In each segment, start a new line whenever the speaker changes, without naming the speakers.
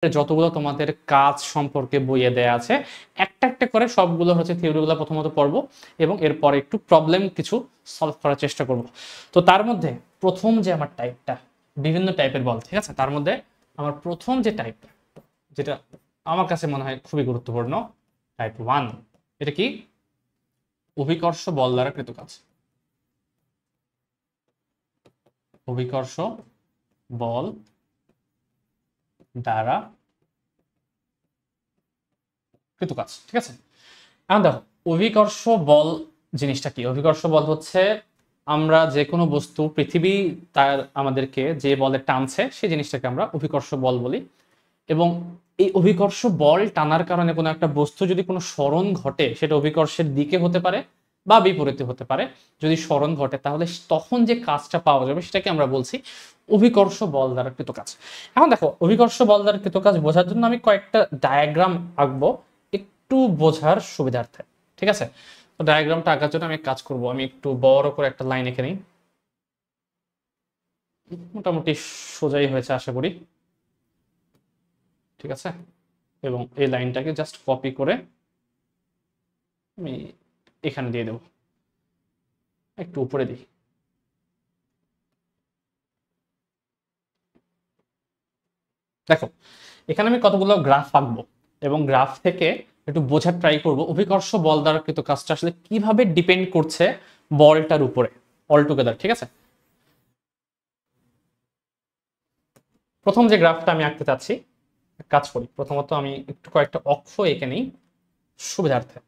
যতগুলো তোমাদের কাজ সম্পর্কে বইয়ে দেয়া আছে একটা একটা করে সবগুলো হচ্ছে থিওরিগুলো প্রথমত পড়ব এবং এরপরে একটু প্রবলেম কিছু সলভ করার চেষ্টা করব। তো তার মধ্যে প্রথম যে আমার টাইপটা, বিভিন্ন টাইপের বল, ঠিক আছে, তার মধ্যে আমার প্রথম যে টাইপটা, যেটা আমার কাছে মনে হয় খুবই গুরুত্বপূর্ণ, টাইপ 1। এটা কি? অভিকর্ষ বল দ্বারা কৃত কাজ। অভিকর্ষ বল দ্বারা কৃত কাজ, ঠিক আছে। এখন দেখো, অভিকর্ষ বল জিনিসটা কি? অভিকর্ষ বল হচ্ছে আমরা যে কোনো বস্তু, পৃথিবী তার আমাদেরকে যে বলে টানছে সেই জিনিসটাকে আমরা অভিকর্ষ বল বলি। এবং এই অভিকর্ষ বল টানার কারণে কোনো একটা বস্তু যদি কোনো সরণ ঘটে, সেটা অভিকর্ষের দিকে হতে পারে বা বিপরীতে হতে পারে। যদি সরণ ঘটে তাহলে তখন যে কাজটা পাওয়া যাবে সেটাকে আমরা বলছি অভিকর্ষ বল দ্বারা কৃত কাজ। এখন দেখো, অভিকর্ষ বল দ্বারা কৃত কাজ বোঝার জন্য আমি কয়েকটা ডায়াগ্রাম আঁকবো একটু বোঝার সুবিধার্থে, ঠিক আছে। তো ডায়াগ্রামটা আঁকার জন্য আমি এক কাজ করব, আমি একটু বড় করে একটা লাইন এঁকে নিই। মোটামুটি সোজাই হয়েছে আশা করি, ঠিক আছে। এবং এই লাইনটাকে জাস্ট কপি করে আমি এখানে দিয়ে দেব, একটু উপরে দিই। দেখো, এখানে আমি কতগুলো গ্রাফ আঁকবো এবং গ্রাফ থেকে একটু বোঝার ট্রাই করব অভিকর্ষ বল দ্বারা কৃত কাজটা আসলে কিভাবে ডিপেন্ড করছে বলটার উপরে অল টুগেদার, ঠিক আছে। প্রথম যে গ্রাফটা আমি আঁকতে চাচ্ছি, কাজ করি, প্রথমত আমি একটু কয়েকটা অক্ষ এঁকে নিই সুবিধার্থে।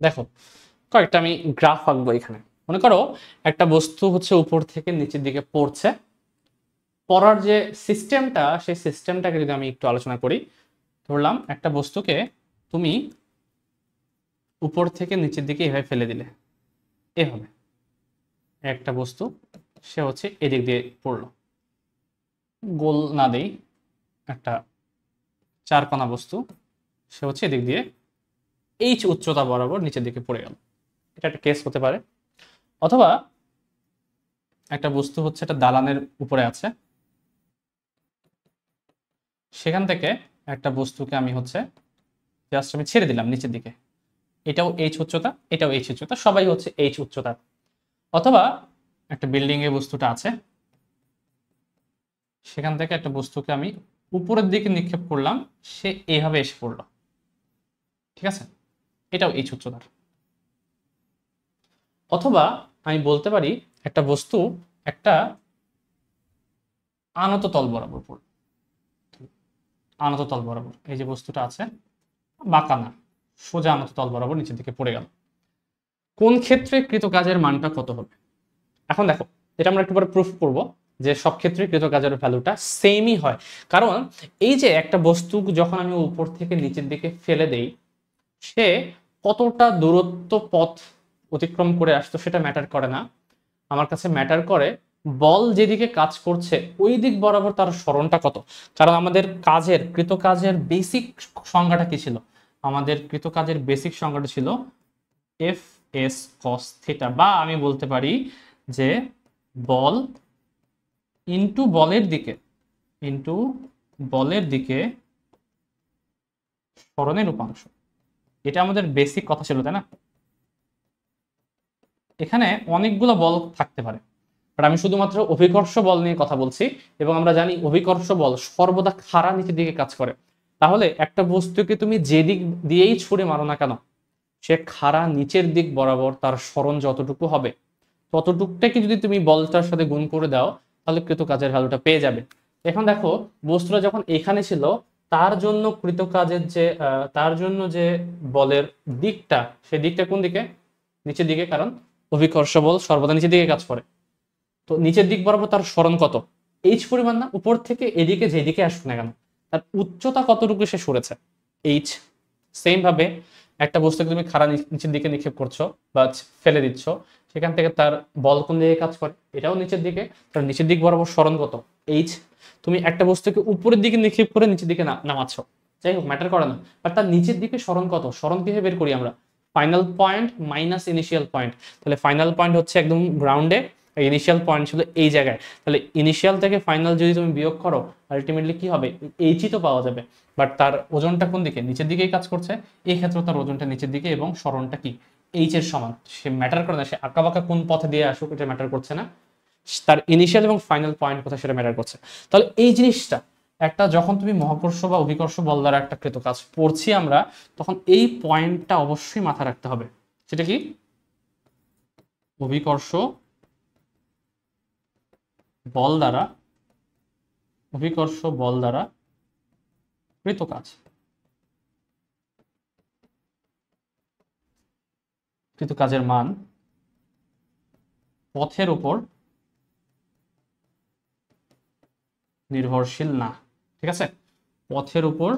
দেখো, কয়েকটা আমি গ্রাফ আঁকবো এখানে। মনে করো একটা বস্তু হচ্ছে উপর থেকে নিচের দিকে পড়ছে। পড়ার যে সিস্টেমটা, সেই সিস্টেমটাকে যদি আমি একটু আলোচনা করি, ধরলাম একটা বস্তুকে তুমি উপর থেকে নিচের দিকে এভাবে ফেলে দিলে, এভাবে একটা বস্তু সে হচ্ছে এদিক দিয়ে পড়লো, গোল না দেই, একটা চারকোনা বস্তু সে হচ্ছে এদিক দিয়ে এইচ উচ্চতা বরাবর নিচের দিকে পড়ে গেল। এটা একটা কেস হতে পারে। অথবা একটা বস্তু হচ্ছে একটা দালানের উপরে আছে, সেখান থেকে একটা বস্তুকে আমি হচ্ছে জাস্ট আমি ছেড়ে দিলাম নিচের দিকে, এটাও এইচ উচ্চতা, এটাও এইচ উচ্চতা, সবাই হচ্ছে এইচ উচ্চতা। অথবা একটা বিল্ডিং এ বস্তুটা আছে, সেখান থেকে একটা বস্তুকে আমি উপরের দিকে নিক্ষেপ করলাম, সে এইভাবে এসে পড়লো, ঠিক আছে, এটাও এইচ উচ্চতার। অথবা আমি বলতে পারি একটা বস্তু একটা আনত তল বরাবর পড়ল, আনত তল বরাবর, এই যে বস্তুটা আছে বাঁকা না, সোজা আনত তল বরাবর নিচের দিকে পড়ে গেল। কোন ক্ষেত্রে কৃতকাজের মানটা কত হবে? এখন দেখো, এটা আমরা একটু পরে প্রুফ করব যে সব ক্ষেত্রে কৃতকাজের ভ্যালুটা সেমই হয়। কারণ এই যে একটা বস্তু যখন আমি উপর থেকে নিচের দিকে ফেলে দেই, সে কতটা দূরত্ব পথ অতিক্রম করে আসতো সেটা ম্যাটার করে না। আমার কাছে ম্যাটার করে বল যেদিকে কাজ করছে ওই দিক বরাবর তার সরণটা কত। কারণ আমাদের কাজের, কৃতকাজের বেসিক সংজ্ঞাটা কি ছিল? আমাদের কৃতকাজের বেসিক সংজ্ঞাটা ছিল এফ এস কস থিটা, বা আমি বলতে পারি যে বল ইনটু বলের দিকে, ইনটু বলের দিকে সরণের উপাংশ। এটা আমাদের বেসিক কথা ছিল, তাই না? এখানে অনেকগুলো বল থাকতে পারে, বাট আমি শুধুমাত্র অভিকর্ষ বল নিয়ে কথা বলছি। এবং আমরা জানি অভিকর্ষ বল সর্বদা খাড়া নিচের দিকে কাজ করে। তাহলে একটা বস্তুকে তুমি যে দিক দিয়েই ছুড়ে মারো না কেন, সে খাড়া নিচের দিক বরাবর তার সরণ যতটুকু হবে ততটুকটাকে যদি তুমি বলটার সাথে গুণ করে দাও, তাহলে কৃতকাজের ভ্যালুটা পেয়ে যাবে। এখন দেখো, বস্তুটা যখন এখানে ছিল তার জন্য কৃতকাজের যে তার জন্য যে বলের দিকটা, সেই দিকটা কোন দিকে? নিচের দিকে, কারণ অভিকর্ষ বল সর্বদা নিচের দিকে কাজ করে। তো নিচের দিক বরাবর তার সরণ কত, এইচ পরিমাণ না, উপর থেকে এদিকে যেদিকে আসুক না কেন তার উচ্চতা কতটুকু সে সরেছে, এইচ। সেম ভাবে একটা বস্তুকে তুমি খাড়া নিচের দিকে নিক্ষেপ করছো বা ফেলে দিচ্ছ, সেখান থেকে তার বল কোন দিকে কাজ করে, এটাও নিচের দিকে, তার নিচের দিক বরাবর সরণ কত, এইচ। তুমি একটা বস্তুকে উপরের দিকে নিক্ষেপ করে নিচের দিকে নামাচ্ছ, যাই হোক ম্যাটার করে না, আর তার নিচের দিকে সরণ কত, সরণ কিভাবে বের করি আমরা, final point minus initial point. তাহলে ফাইনাল পয়েন্ট হচ্ছে একদম গ্রাউন্ডে, ইনিশিয়াল পয়েন্ট ছিল এই জায়গায়, তাহলে ইনিশিয়াল থেকে ফাইনাল যদি তুমি বিয়োগ করো আলটিমেটলি কি হবে, এইচই তো পাওয়া যাবে। বাট তার ওজনটা কোন দিকে, নিচের দিকেই কাজ করছে, এই ক্ষেত্রে তার ওজনটা নিচের দিকে এবং সরণটা কি এইচ এর সমান। সে ম্যাটার করে না সে আঁকা বাঁকা কোন পথে দিয়ে আসুক, এটা ম্যাটার করছে না, তার ইনিশিয়াল এবং ফাইনাল পয়েন্ট কোথায় সেটা ম্যাটার করছে। তাহলে এই জিনিসটা একটা, যখন তুমি মহাকর্ষ বা অভিকর্ষ বল দ্বারা একটা কৃত কাজ পড়ছি আমরা, তখন এই পয়েন্টটা অবশ্যই মাথায় রাখতে হবে, সেটা কি অভিকর্ষ বল দ্বারা, অভিকর্ষ বল দ্বারা কৃত কাজ, কৃত কাজের মান পথের উপর নির্ভরশীল না। ঠিক আছে, পথের উপর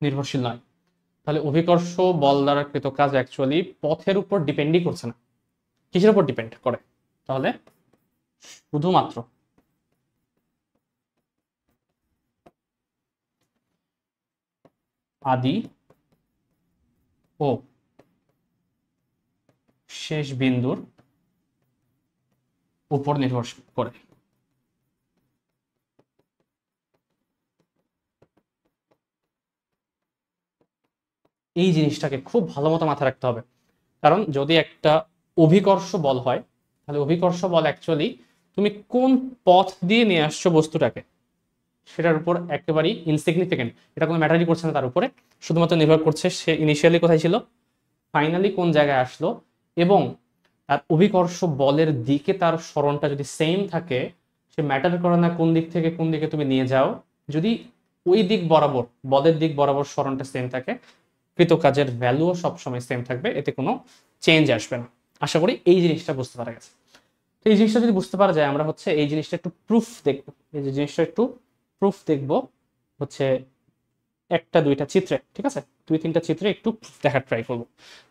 নির্ভরশীল নয়। তাহলে অভিকর্ষ বল দ্বারা কৃত কাজ অ্যাকচুয়ালি পথের উপর ডিপেন্ডই করছে না, কিসের উপর ডিপেন্ড করে, তাহলে শুধুমাত্র আদি ও শেষ বিন্দুর উপর নির্ভর করে। এই জিনিসটাকে খুব ভালো মতো মাথায় রাখতে হবে, কারণ যদি একটা অভিকর্ষ বল হয়, তাহলে অভিকর্ষ বল অ্যাকচুয়ালি তুমি কোন পথ দিয়ে নিয়ে আসছো বস্তুটাকে সেটার উপর একেবারেই ইনসিগনিফিকেন্ট, এটা কোনো ম্যাটারই করছে না, তার উপরে শুধুমাত্র নির্ভর করছে সে ইনিশিয়ালি কোথায় ছিল, ফাইনালি কোন জায়গায় আসলো, এবং তার অভিকর্ষ বলের দিকে তার সরণটা যদি সেম থাকে, সে ম্যাটার করে না কোন দিক থেকে কোন দিকে তুমি নিয়ে যাও, যদি ওই দিক বরাবর বলের দিক বরাবর সরণটা সেম থাকে, কৃত কাজের ভ্যালুও সবসময় সেম থাকবে, এতে কোনো চেঞ্জ আসবে না। আশা করি এই জিনিসটা বুঝতে পারা গেছে। তো এই জিনিসটা যদি বুঝতে পারা যায়, আমরা হচ্ছে এই জিনিসটা একটু প্রুফ দেখবো, এই যে জিনিসটা একটু প্রুফ দেখবো হচ্ছে একটা দুইটা চিত্রে, ঠিক আছে, দুই তিনটা চিত্রে একটু দেখার ট্রাই করবো।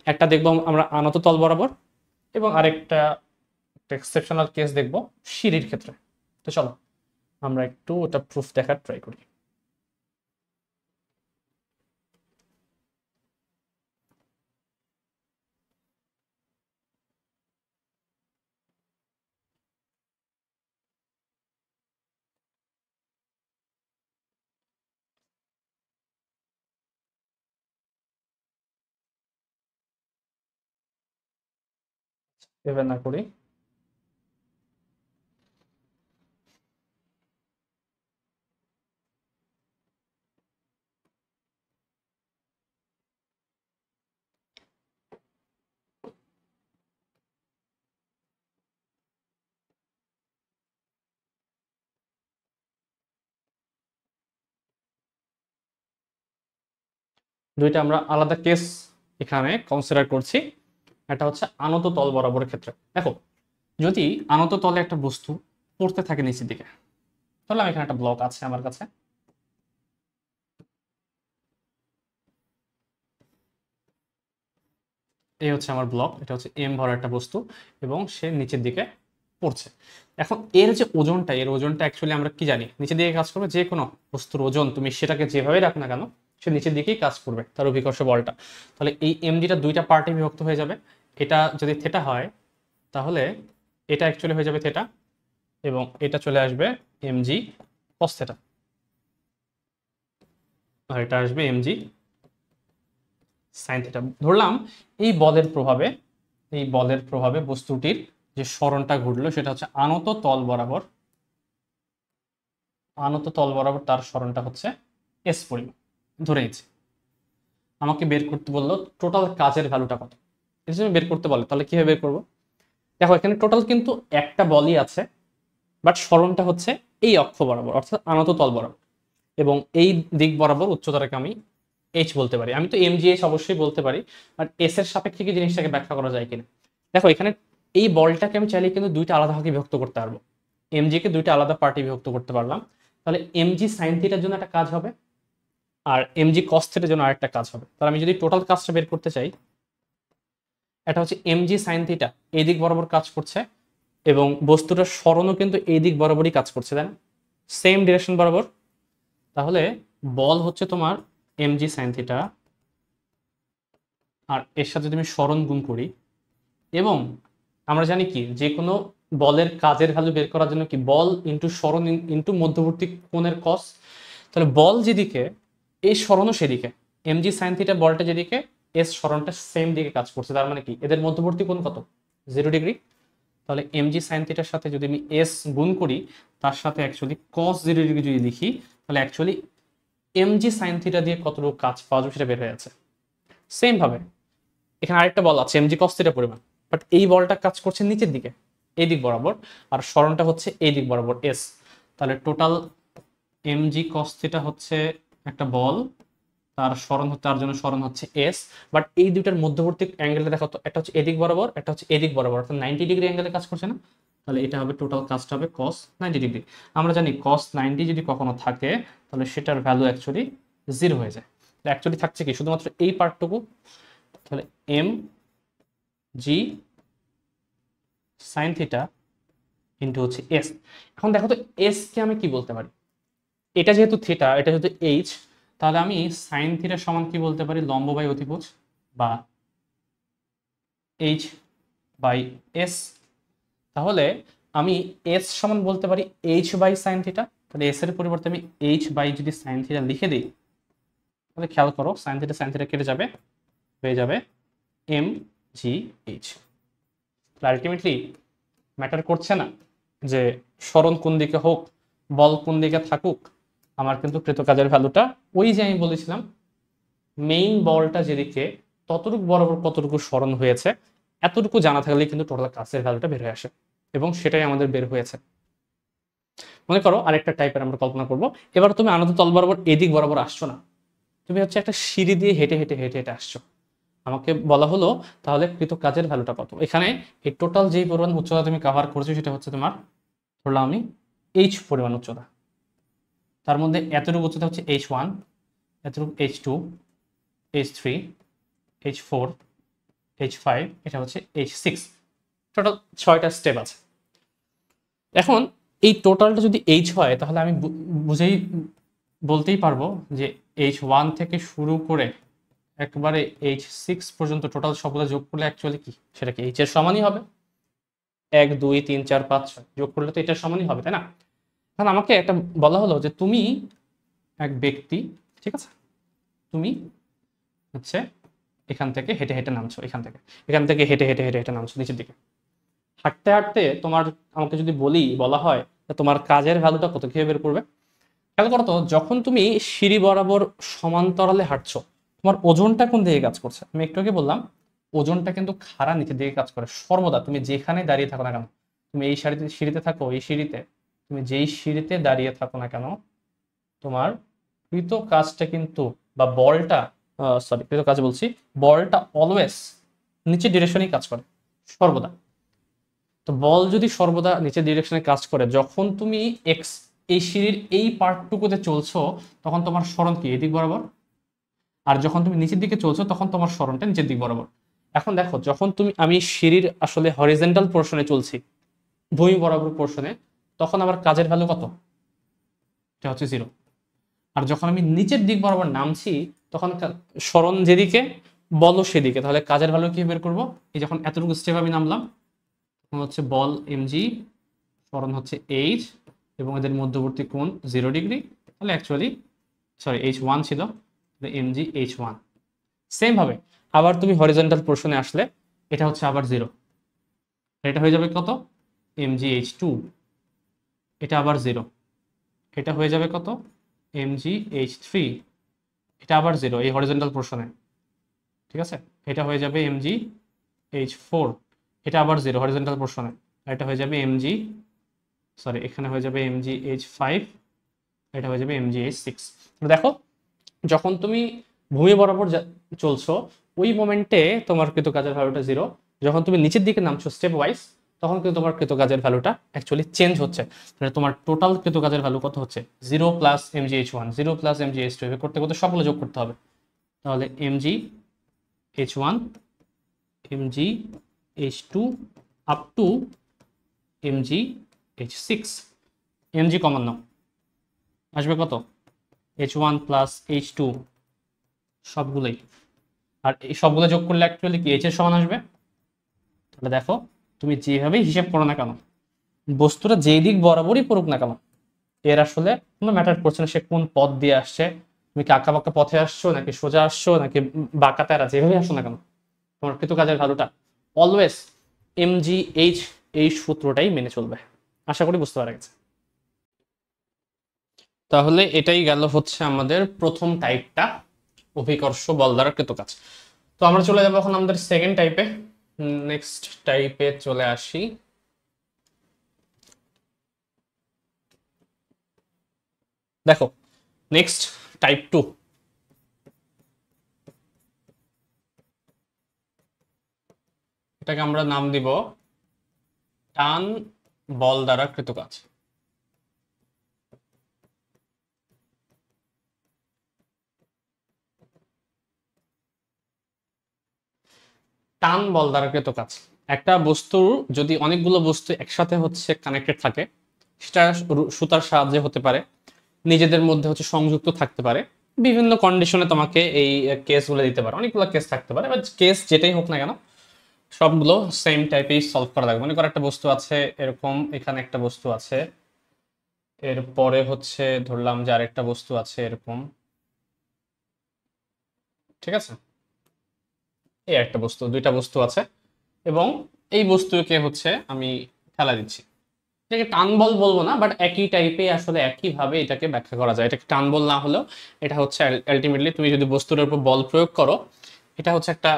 একটা দেখবো আমরা আনত তল বরাবর, এবং আরেকটা এক্সেপশনাল কেস দেখবো সিঁড়ির ক্ষেত্রে। তো চলো আমরা একটু ওটা প্রুফ দেখার ট্রাই করি। এবার না করি, দুইটা আমরা আলাদা কেস এখানে কনসিডার করছি। এটা হচ্ছে আনত তল বরাবরের ক্ষেত্রে। দেখো, যদি আনত তলে একটা বস্তু পড়তে থাকে নিচের দিকে, তাহলে আমি এখানে একটা ব্লক আছে আমার কাছে, এই হচ্ছে আমার ব্লক, এটা হচ্ছে এম ভর একটা বস্তু এবং সে নিচের দিকে পড়ছে। এখন এর যে ওজনটা, এর ওজনটা অ্যাকচুয়ালি আমরা কি জানি, নিচের দিকে কাজ করবে, যে কোনো বস্তুর ওজন তুমি সেটাকে যেভাবে রাখ না কেন সে নিচের দিকেই কাজ করবে, তার অভিকর্ষ বলটা। তাহলে এই এমজিটা দুইটা পার্টে বিভক্ত হয়ে যাবে, এটা যদি থেটা হয় তাহলে এটা অ্যাকচুয়ালি হয়ে যাবে থেটা, এবং এটা চলে আসবে এমজি কস থেটা, আর এটা আসবে এমজি সাইন থেটা। ধরলাম এই বলের প্রভাবে, এই বলের প্রভাবে বস্তুটির যে সরণটা ঘটলো সেটা হচ্ছে আনত তল বরাবর, আনত তল বরাবর তার সরণটা হচ্ছে এস পরিমাণ ধরে নিচ্ছি। আমাকে বের করতে বললো টোটাল কাজের ভ্যালুটা কত, এটা যদি বের করতে বলে তাহলে কিভাবে বের করবো। দেখো এখানে টোটাল কিন্তু একটা বলই আছে, বাট সরণটা হচ্ছে এই অক্ষ বরাবর অর্থাৎ আনত তল বরাবর, এবং এই দিক বরাবর উচ্চতাটাকে আমি এইচ বলতে পারি, আমি তো এমজি এইচ অবশ্যই বলতে পারি, বাট এস এর সাপেক্ষে কি জিনিসটাকে ব্যাখ্যা করা যায় কিনা। দেখো এখানে এই বলটাকে আমি চাইলে কিন্তু দুইটা আলাদা ভাগে বিভক্ত করতে পারবো, এমজি কে দুইটা আলাদা পার্টি বিভক্ত করতে পারলাম, তাহলে এমজি সাইন থিটার জন্য একটা কাজ হবে আর এমজি কস থিটার জন্য আরেকটা কাজ হবে। তাহলে আমি যদি টোটাল কাজটা বের করতে চাই, এটা হচ্ছে এমজি সাইন থিটা এই দিক বরাবর কাজ করছে এবং বস্তুটার সরণও কিন্তু এই দিক বরাবরই কাজ করছে, তাই না, সেম ডিরেকশন বরাবর। তাহলে বল হচ্ছে তোমার এমজি সাইন থিটা, আর এর সাথে যদি আমি সরণ গুণ করি, এবং আমরা জানি কি যে কোনো বলের কাজের ভ্যালু বের করার জন্য কি বল ইন্টু সরণ ইন্টু মধ্যবর্তী কোণের কস। তাহলে বল যেদিকে এই সরণও সেদিকে, এমজি সাইন থিটা বলটা যেদিকে এস সরণটা সেম দিকে কাজ করছে, তার মানে কি এদের মধ্যবর্তী কোণ কত, 0 ডিগ্রি। তাহলে এমজি সাইন থিটার সাথে যদি আমি এস গুণ করি, তার সাথে অ্যাকচুয়ালি কস 0 ডিগ্রি যদি লিখি, তাহলে অ্যাকচুয়ালি এমজি সাইন থিটা দিয়ে কতটুকু কাজ পাওয়া যাবে সেটা বের হয়ে যাচ্ছে। সেম ভাবে এখানে আরেকটা বল আছে এমজি কস থিটা পরিমাণ, বাট এই বলটা কাজ করছে নিচের দিকে এই দিক বরাবর, আর সরণটা হচ্ছে এই দিক বরাবর এস। তাহলে টোটাল এমজি কস থিটা হচ্ছে একটা বল, তার সরণ হচ্ছে, তার জন্য সরণ হচ্ছে এস, বাট এই দুইটার মধ্যবর্তী অ্যাঙ্গেলটা দেখো তো, একটা হচ্ছে এদিক বরাবর, একটা হচ্ছে এদিক বরাবর, অর্থাৎ 90 ডিগ্রি অ্যাঙ্গেলে কাজ করছে না। তাহলে এটা হবে টোটাল কাজটা হবে কস 90 ডিগ্রি। আমরা জানি কস 90 যদি কখনো থাকে তাহলে সেটার ভ্যালু অ্যাকচুয়ালি 0 হয়ে যায়। অ্যাকচুয়ালি থাকছে কি শুধুমাত্র এই পার্টটুকু, তাহলে M G sine theta into হচ্ছে এস। এখন দেখো তো এস কে আমি কি বলতে পারি, এটা যেহেতু থিটা, এটা যেহেতু এইচ, তাহলে আমি সাইন থিটা সমান কি বলতে পারি, লম্ব বাই অতিভুজ বা এইচ বাই এস। তাহলে আমি এস সমান বলতে পারি এইচ বাই সাইন থিটা, তাহলে এস এর পরিবর্তে আমি এইচ বাই যদি সাইন থিটা লিখে দিই, তাহলে খেয়াল করো সাইন থিটা কেটে যাবে, হয়ে যাবে M G H. Ultimately matter করছে না যে সরণ কোন দিকে হোক, বল কোন দিকে থাকুক, আমার কিন্তু কৃত কাজের ভ্যালুটা ওই যে আমি বলেছিলাম মেইন বলটা যেদিকে ততটুকু বরাবর কতটুকু সরণ হয়েছে এতটুকু জানা থাকলে কিন্তু টোটাল কাজের ভ্যালুটা বের হয়ে আসে, এবং সেটাই আমাদের বের হয়েছে। মনে করো আরেকটা টাইপের আমরা কল্পনা করব, এবার তুমি আনত তল বরাবর এদিক বরাবর আসছো না, তুমি হচ্ছে একটা সিঁড়ি দিয়ে হেঁটে হেঁটে হেঁটে হেঁটে আসছো, আমাকে বলা হলো তাহলে কৃত কাজের ভ্যালুটা কত। এখানে এই টোটাল যেই পরিমাণ উচ্চতা তুমি কভার করছো সেটা হচ্ছে তোমার, ধরলাম আমি এইচ পরিমাণ উচ্চতা, তার মধ্যে এতটুকু উচ্চতা হচ্ছে H1, এতটুকু H2, H3, H4, H5, এটা হচ্ছে H6, টোটাল 6টা স্টেপ আছে। এখন এই টোটালটা যদি H হয় তাহলে আমি বুঝেই বলতেই পারবো যে H1 থেকে শুরু করে একবারে H6 পর্যন্ত টোটাল সবগুলো যোগ করলে অ্যাকচুয়ালি কি সেটা কি H এর সমানই হবে, 1 2 3 4 5 6 যোগ করলে তো এটার সমানই হবে, তাই না। এখন আমাকে একটা বলা হলো যে তুমি এক ব্যক্তি, ঠিক আছে, তুমি হচ্ছে এখান থেকে হেঁটে হেঁটে নামছো, এখান থেকে হেঁটে হেঁটে হেঁটে হেঁটে নামছো নিচের দিকে, হাঁটতে হাঁটতে তোমার, আমাকে যদি বলা হয় তোমার কাজের ভ্যালুটা কত, কিভাবে বের করবে। খেয়াল করো তো যখন তুমি সিঁড়ি বরাবর সমান্তরালে হাঁটছো তোমার ওজনটা কোন দিকে কাজ করছে, আমি একটু আগে বললাম ওজনটা কিন্তু খাড়া নিচের দিকে কাজ করে সর্বদা, তুমি যেখানে দাঁড়িয়ে থাকো না কেন, তুমি এই সিঁড়িতে থাকো, এই সিঁড়িতে, তুমি যেই সিঁড়িতে দাঁড়িয়ে থাকো না কেন, তোমার কৃত কাজটা কিন্তু বা বলটা, সরি কৃত কাজ বলছি, বলটা অলওয়েজ নিচের ডিরেকশনেই কাজ করে সর্বদা। তো বল যদি সর্বদা নিচের ডিরেকশনে কাজ করে, যখন তুমি এক্স এই সিঁড়ির এই পার্টটুকুতে চলছো তখন তোমার সরণ কি এদিক বরাবর, আর যখন তুমি নিচের দিকে চলছো তখন তোমার সরণটা নিচের দিক বরাবর। এখন দেখো যখন আমি সিঁড়ির আসলে হরিজেন্টাল পোর্শনে চলছি, ভূমি বরাবর পোর্শনে, তখন আমার কাজের ভ্যালু কত, এটা হচ্ছে 0। আর যখন আমি নিচের দিক বরাবর নামছি তখন সরণ যেদিকে বল সেদিকে, তাহলে কাজের ভ্যালু কি বের করবো, এই যখন এতটুকু স্টেপ আমি নামলাম তখন হচ্ছে বল এমজি, সরণ হচ্ছে এইচ, এবং এদের মধ্যবর্তী কোণ 0 ডিগ্রি, তাহলে অ্যাকচুয়ালি সরি H1 ছিল, এমজি H1। সেম ভাবে আবার তুমি হরিজন্টাল পোর্শনে আসলে এটা হচ্ছে আবার 0, এটা হয়ে যাবে কত এমজি H2, এটা আবার 0, এটা হয়ে যাবে কত এমজি H3, এটা আবার 0 এই হরিজন্টাল পোর্শনে, ঠিক আছে, এটা হয়ে যাবে এমজি H4, এটা আবার 0 হরিজন্টাল পোর্শনে, এটা হয়ে যাবে এমজি, সরি এখানে হয়ে যাবে MgH5, এটা হয়ে যাবে MgH6। দেখো যখন তুমি ভূমি বরাবর চলছো ওই মোমেন্টে তোমার কৃতকাজের ভ্যালুটা 0, যখন তুমি নিচের দিকে নামছো স্টেপ ওয়াইজ তখন কিন্তু তোমার কৃতকাজের ভ্যালুটা অ্যাকচুয়ালি চেঞ্জ হচ্ছে। মানে তোমার টোটাল কৃতকাজের ভ্যালু কত হচ্ছে 0 প্লাস mgh1, 0 প্লাস mgh2, করতে করতে সবগুলো যোগ করতে হবে। তাহলে mgh1 mgh2 up to mgh6, mg common now, আসবে কত h1 প্লাস h2 সবগুলোই, আর এই সবগুলো যোগ করলে অ্যাকচুয়ালি কি h এর সমান আসবে। তাহলে দেখো তুমি যেভাবেই হিসাব করো না কেন, বস্তুটা যেই দিক বরাবরই পড়ুক না কেন, এর আসলে কোনো ম্যাটার করছে না সে কোন পথ দিয়ে আসছে, তুমি কি আঁকা বাঁকা পথে আসছো নাকি সোজা আসছো নাকি বাঁকা তেরা, যেভাবে আসো না কেন তোমার কৃতকাজের ভ্যালুটা অলওয়েজ mgh এই সূত্রটাই মেনে চলবে। আশা করি বুঝতে পারা গেছে। তাহলে এটাই গেল হচ্ছে আমাদের প্রথম টাইপটা, অভিকর্ষ বল দ্বারা কৃতকাজ। তো আমরা চলে যাবো এখন আমাদের সেকেন্ড টাইপে। নেক্সট টাইপে চলে আসি। দেখো নেক্সট টাইপ 2, এটাকে আমরা নাম দিব টান বল দ্বারা কৃতকাজ। টান বল দ্বারা কৃতকাজ, একটা বস্তুর যদি অনেকগুলো বস্তু একসাথে হচ্ছে কানেক্টেড থাকে, সেটা সুতার সাহায্যে হতে পারে, নিজেদের মধ্যে হচ্ছে সংযুক্ত থাকতে পারে, বিভিন্ন কন্ডিশনে তোমাকে এই কেসগুলো দিতে পারে, অনেকগুলো কেস থাকতে পারে, বাট কেস যেটাই হোক না কেন সবগুলো সেম টাইপেই সলভ করা লাগবে। মনে করো একটা বস্তু আছে এরকম, এখানে একটা বস্তু আছে, এরপরে হচ্ছে ধরলাম যে আরেকটা বস্তু আছে এরকম, ঠিক আছে, এই একটা বস্তু, দুইটা বস্তু আছে এবং এই বস্তুকে হচ্ছে আমি ঠেলা দিচ্ছি। এটাকে টান বল বলবো না, বাট একই টাইপে আসলে একইভাবে এটাকে ব্যাখ্যা করা যায়। এটাকে টান বল না হলেও এটা হচ্ছে আলটিমেটলি তুমি যদি বস্তুর উপর বল প্রয়োগ করো, এটা হচ্ছে একটা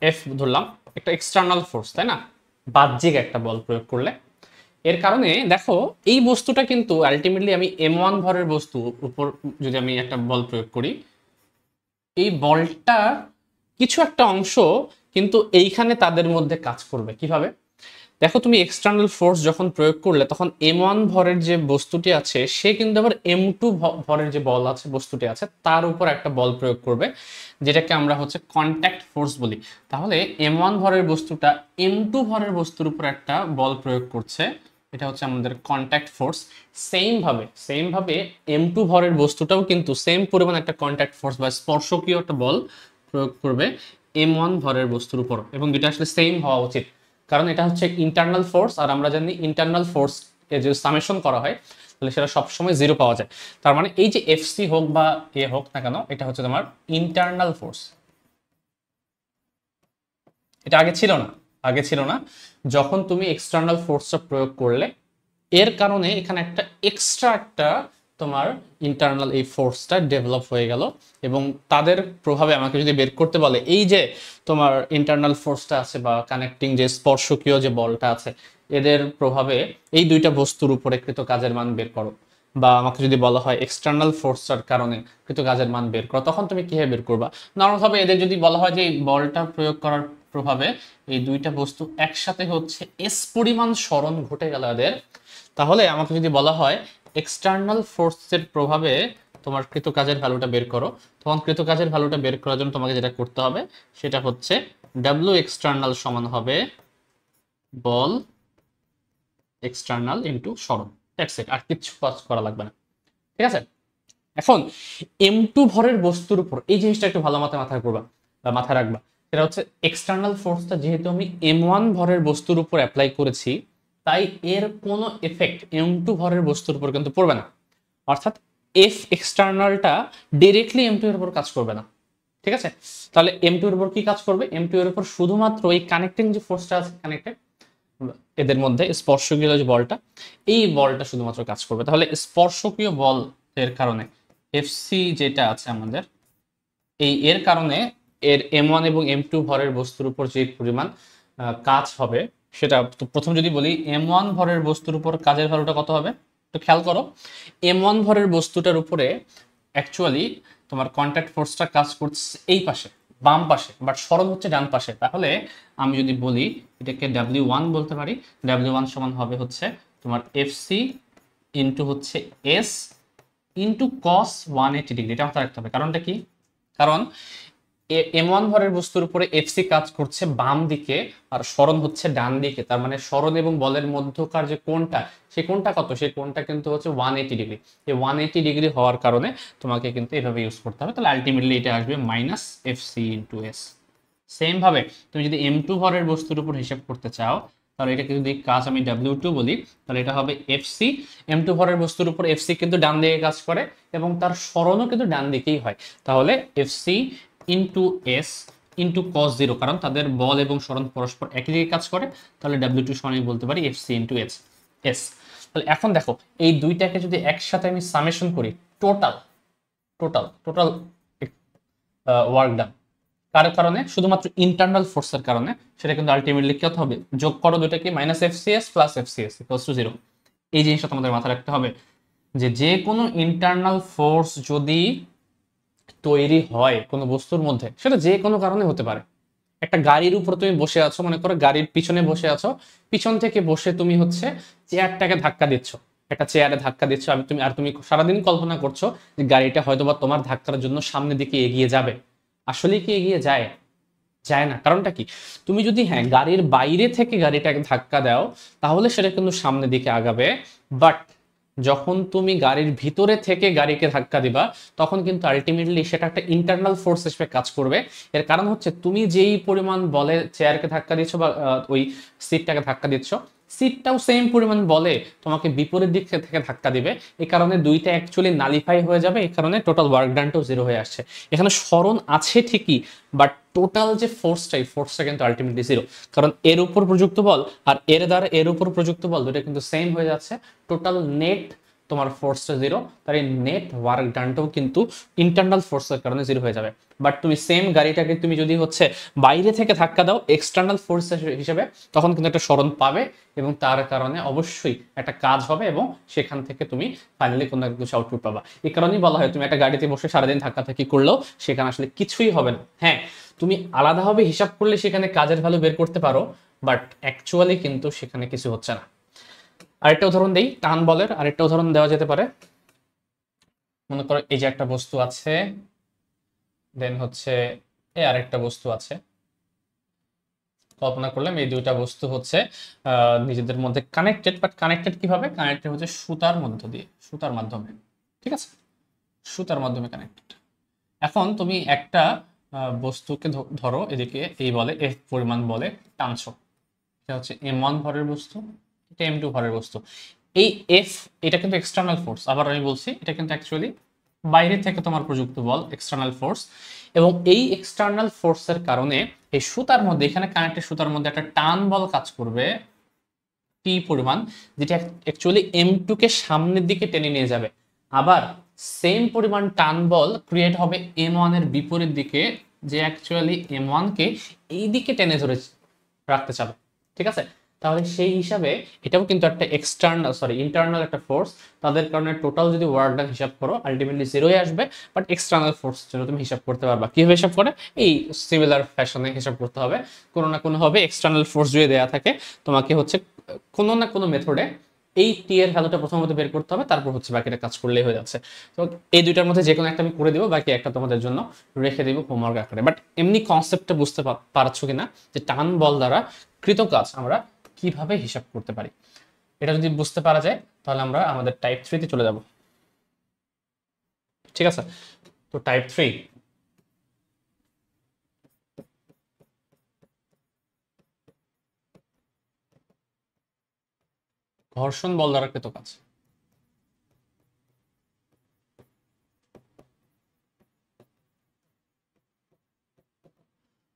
এফ ধরলাম, একটা এক্সটার্নাল ফোর্স, তাই না, বাহ্যিক একটা বল প্রয়োগ করলে। এর কারণে দেখো এই বস্তুটা কিন্তু আলটিমেটলি আমি m1 ভরের বস্তু উপর যদি আমি একটা বল প্রয়োগ করি, এই বলটা কিছু একটা অংশ কিন্তু এইখানে তাদের মধ্যে কাজ করবে কিভাবে। দেখো তুমি এক্সটার্নাল ফোর্স যখন প্রয়োগ করলে তখন m1 ভরের যে বস্তুটি আছে সে কিন্তু আবার m2 ভরের যে বল আছে বস্তুটি আছে তার উপর একটা বল প্রয়োগ করবে, যেটাকে আমরা হচ্ছে কন্ট্যাক্ট ফোর্স বলি। তাহলে m1 ভরের বস্তুটা m2 ভরের বস্তুর উপর একটা বল প্রয়োগ করছে, এটা হচ্ছে আমাদের কন্ট্যাক্ট ফোর্স। সেম ভাবে m2 ভরের বস্তুটাও কিন্তু সেম পরিমাণ একটা কন্ট্যাক্ট ফোর্স বা স্পর্শকীয় একটা বল প্রয়োগ করবে m1 ভরের বস্তুর উপর, এবং দুটো আসলে সেম হওয়া উচিত, কারণ এটা হচ্ছে ইন্টারনাল ফোর্স, আর আমরা জানি ইন্টারনাল ফোর্স এ যদি সামেশন করা হয় তাহলে সেটা সবসময় 0 পাওয়া যায়। তার মানে এই যে এফসি হোক বা এ হোক না কেন, এটা হচ্ছে তোমার ইন্টারনাল ফোর্স। এটা আগে ছিল না, যখন তুমি এক্সটার্নাল ফোর্সটা প্রয়োগ করলে এর কারণে এখানে একটা এক্সট্রা একটা তোমার ইন্টারনাল এই ফোর্সটা ডেভেলপ হয়ে গেল, এবং তাদের প্রভাবে আমাকে যদি বের করতে বলে এই যে তোমার ইন্টারনাল ফোর্সটা আছে বা কানেক্টিং যে স্পর্শকীয় যে বলটা আছে এদের প্রভাবে এই দুইটা বস্তুর উপরে কৃত কাজের মান বের করো, বা আমাকে যদি বলা হয় এক্সটার্নাল ফোর্সটার কারণে কৃত কাজের মান বের করো, তখন তুমি কিভাবে বের করবা। নর্মালভাবে এদের যদি বলা হয় যে এই বলটা প্রয়োগ করার প্রভাবে এই দুইটা বস্তু একসাথে হচ্ছে এস পরিমাণ সরণ ঘটে গেল এদের, তাহলে আমাকে যদি বলা হয় এক্সটার্নাল ফোর্সের প্রভাবে তোমার কৃতকাজের ভ্যালুটা বের করো, তখন কৃতকাজের ভ্যালুটা বের করার জন্য তোমাকে যেটা করতে হবে সেটা হচ্ছে ডাব্লিউ এক্সটার্নাল সমান হবে বল এক্সটার্নাল ইনটু সরণ, দ্যাটস ইট, আর কিছু কাজ করা লাগবে না, ঠিক আছে। এখন m2 ভরের বস্তুর উপর এই জিনিসটা একটু ভালো মতো মাথায় করবা বা মাথায় রাখবা, সেটা হচ্ছে এক্সটার্নাল ফোর্সটা যেহেতু আমি m1 ভরের বস্তুর উপর অ্যাপ্লাই করেছি তাই এর কোনো এফেক্ট m2 ভরের বস্তুর উপর কিন্তু পড়বে না, অর্থাৎ এফ এক্সটার্নালটা ডিরেক্টলি m2 এর উপর কাজ করবে না, ঠিক আছে। তাহলে m2 এর উপর কি কাজ করবে, m2 এর উপর শুধুমাত্র এই কানেক্টিং যে ফোর্সটা আছে কানেক্টেড এদের মধ্যে স্পর্শকীয় যে বলটা, এই বলটা শুধুমাত্র কাজ করবে। তাহলে স্পর্শকীয় বল এর কারণে এফসি যেটা আছে আমাদের এর কারণে এর m1 এবং m2 ভরের বস্তুর উপর যে পরিমাণ কাজ হবে সেটা প্রথম যদি বলি m1 ভরের বস্তুর উপর কাজের ভ্যালুটা কত হবে, তো খেয়াল করো m1 ভরের বস্তুটার উপরে অ্যাকচুয়ালি তোমার কন্ট্যাক্ট ফোর্সটা কাজ করছে এই পাশে, বাম পাশে, বাট সরণ হচ্ছে ডান পাশে, তাহলে আমি যদি বলি এটাকে W1 বলতে পারি। W1 সমান হবে হচ্ছে তোমার এফসি ইন্টু হচ্ছে এস ইন্টু কস 180 ডিগ্রি। এটা মাথায় রাখতে হবে। কারণটা কি? কারণ M1 ভরের বস্তুর উপরে এফসি কাজ করছে বাম দিকে আর সরণ হচ্ছে ডান দিকে, তার মানে সরণ এবং বলের মধ্যকার যে কোণটা, সেই কোণটা কত? সেই কোণটা কিন্তু হচ্ছে 180 ডিগ্রি। এই 180 ডিগ্রি হওয়ার কারণে তোমাকে কিন্তু এভাবে ইউজ করতে হবে। তাহলে আলটিমেটলি এটা আসবে minus FC into S. Same ভাবে তুমি যদি M2 ভরের বস্তুর উপর হিসাব করতে চাও, তাহলে এটাকে যদি কাজ আমি W2 বলি, তাহলে এটা হবে এফসি। M2 ভরের বস্তুর উপর এফসি কিন্তু ডান দিকে কাজ করে এবং তার সরণও কিন্তু ডান দিকেই হয়। তাহলে FC into S into cos 0, কারণ তাদের বল এবং সরণ পরস্পর একই দিকে কাজ করে। তাহলে W2 সমান আমি বলতে পারি এফসি ইন্টু এস। তাহলে এখন দেখো এই দুইটাকে যদি একসাথে আমি সামেশন করি, total total total work done কার কারণে? শুধুমাত্র ইন্টারনাল ফোর্সের কারণে। সেটা কিন্তু আলটিমেটলি কত হবে? যোগ করো দুটাকে, minus FCS plus FCS equals to 0। এই জিনিসটা তোমাদের মাথায় রাখতে হবে যে যে কোনো ইন্টারনাল ফোর্স যদি তৈরি হয় কোনো বস্তুর মধ্যে, সেটা যে কোনো কারণে হতে পারে। একটা গাড়ির উপর তুমি বসে আছো, মনে করো গাড়ির পিছনে বসে আছো, পিছন থেকে বসে তুমি হচ্ছে চেয়ারটাকে ধাক্কা দিচ্ছ, একটা চেয়ারে ধাক্কা দিচ্ছ। তুমি সারাদিন কল্পনা করছো যে গাড়িটা হয়তোবা তোমার ধাক্কার জন্য সামনের দিকে এগিয়ে যাবে। আসলে কি এগিয়ে যায়? যায় না। কারণটা কি? তুমি যদি গাড়ির বাইরে থেকে গাড়িটাকে ধাক্কা দাও, তাহলে সেটা কিন্তু সামনের দিকে আগাবে। বাট যখন তুমি গাড়ির ভিতরে থেকে গাড়িকে ধাক্কা দিবা, তখন কিন্তু আলটিমেটলি সেটা একটা ইন্টারনাল ফোর্স হিসেবে কাজ করবে। এর কারণ হচ্ছে তুমি যেই পরিমাণ বলে চেয়ারকে ধাক্কা দিচ্ছ বা ওই সিটটাকে ধাক্কা দিচ্ছ, সিটটাও সেম পরিমাণ বলে তোমাকে বিপরীত দিক থেকে ধাক্কা দিবে। এই কারণে দুইটা অ্যাকচুয়ালি নালিফাই হয়ে যাবে। এই কারণে টোটাল ওয়ার্ক ডানটাও 0 হয়ে আসছে। এখানে সরণ আছে ঠিকই, বাট টোটাল যে ফোর্সটা, এই ফোর্সটা কিন্তু আলটিমেটলি 0। কারণ এর উপর প্রযুক্ত বল আর এর দ্বারা এর উপর প্রযুক্ত বল দুটো কিন্তু সেম হয়ে যাচ্ছে। টোটাল নেট তোমার ফোর্সটা 0, তার এই নেট ওয়ার্ক ডানটাও কিন্তু ইন্টারনাল ফোর্সের কারণে 0 হয়ে যাবে। বাট তুমি সেম গাড়িটাকে তুমি যদি হচ্ছে বাইরে থেকে ধাক্কা দাও এক্সটার্নাল ফোর্স হিসেবে, তখন কিন্তু একটা সরণ পাবে এবং তার কারণে অবশ্যই একটা কাজ হবে এবং সেখান থেকে তুমি ফাইনালি কোনো কিছু আউটপুট পাবা। এই কারণেই বলা হয় তুমি একটা গাড়িতে বসে সারাদিন ধাক্কাধাক্কি করলেও সেখানে আসলে কিছুই হবে না। তুমি আলাদাভাবে হিসাব করলে সেখানে কাজের ভ্যালু বের করতে পারো, বাট অ্যাকচুয়ালি কিন্তু সেখানে কিছু হচ্ছে না। আরেকটা উদাহরণ দেই, টান বলের আরেকটা উদাহরণ দেওয়া যেতে পারে। মনে করো এই যে একটা বস্তু আছে, দেন হচ্ছে এই আরেকটা বস্তু আছে। কল্পনা করলাম এই দুইটা বস্তু হচ্ছে নিজেদের মধ্যে কানেক্টেড, বাট কানেক্টেড কিভাবে? কানেক্টেড হচ্ছে সুতার মধ্য দিয়ে, সুতার মাধ্যমে। ঠিক আছে, সুতার মাধ্যমে কানেক্টেড। এখন তুমি একটা বস্তুকে ধরো এদিকে এই বলে এফ পরিমাণ বলে টানছো। এটা হচ্ছে M1 ভরের বস্তু, এটা M2 ভরের বস্তু। এই এফ, এটা কিন্তু এক্সটার্নাল ফোর্স। আবার আমি বলছি এটা কিন্তু অ্যাকচুয়ালি বাইরে থেকে তোমার প্রযুক্ত বল, এক্সটার্নাল ফোর্স। এবং এই এক্সটার্নাল ফোর্সের কারণে এই সুতার মধ্যে, এখানে কানেক্টেড সুতার মধ্যে একটা টান বল কাজ করবে টি পরিমাণ, যেটা অ্যাকচুয়ালি M2 কে সামনের দিকে টেনে নিয়ে যাবে। আবার সেম পরিমাণ টান বল ক্রিয়েট হবে M1 এর বিপরীত দিকে, যে অ্যাকচুয়ালি M1 কে এই দিকে টেনে ধরে রাখতে চাবে। ঠিক আছে, তাহলে সেই হিসাবে এটাও কিন্তু একটা ইন্টারনাল একটা ফোর্স। তাদের কারণে টোটাল যদি ওয়ার্ক ডান হিসাব করো আলটিমেটলি 0 আসবে। বাট এক্সটার্নাল ফোর্স জন্য তুমি হিসাব করতে পারবা। কিভাবে হিসাব করে? এই সিমিলার ফ্যাশনে হিসাব করতে হবে। কোনো না কোনো হবে এক্সটার্নাল ফোর্স যদি দেওয়া থাকে, তোমাকে হচ্ছে কোনো না কোনো মেথডে এই টি এর ভ্যালুটা প্রথমত বের করতে হবে, তারপর হচ্ছে বাকিটা কাজ করলেই হয়ে যাচ্ছে। তো এই দুইটার মধ্যে যে কোনো একটা আমি করে দিব, বাকি একটা তোমাদের জন্য রেখে দিব হোমওয়ার্ক আকারে। বাট এমনি কনসেপ্টটা বুঝতে পারছো কিনা যে টান বল দ্বারা কৃত কাজ আমরা কিভাবে হিসাব করতে পারি? এটা যদি বুঝতে পারা যায় তাহলে আমরা আমাদের টাইপ 3 তে চলে যাব। ঠিক আছে, তো টাইপ 3 ঘর্ষণ বল দ্বারা কৃত কাজ।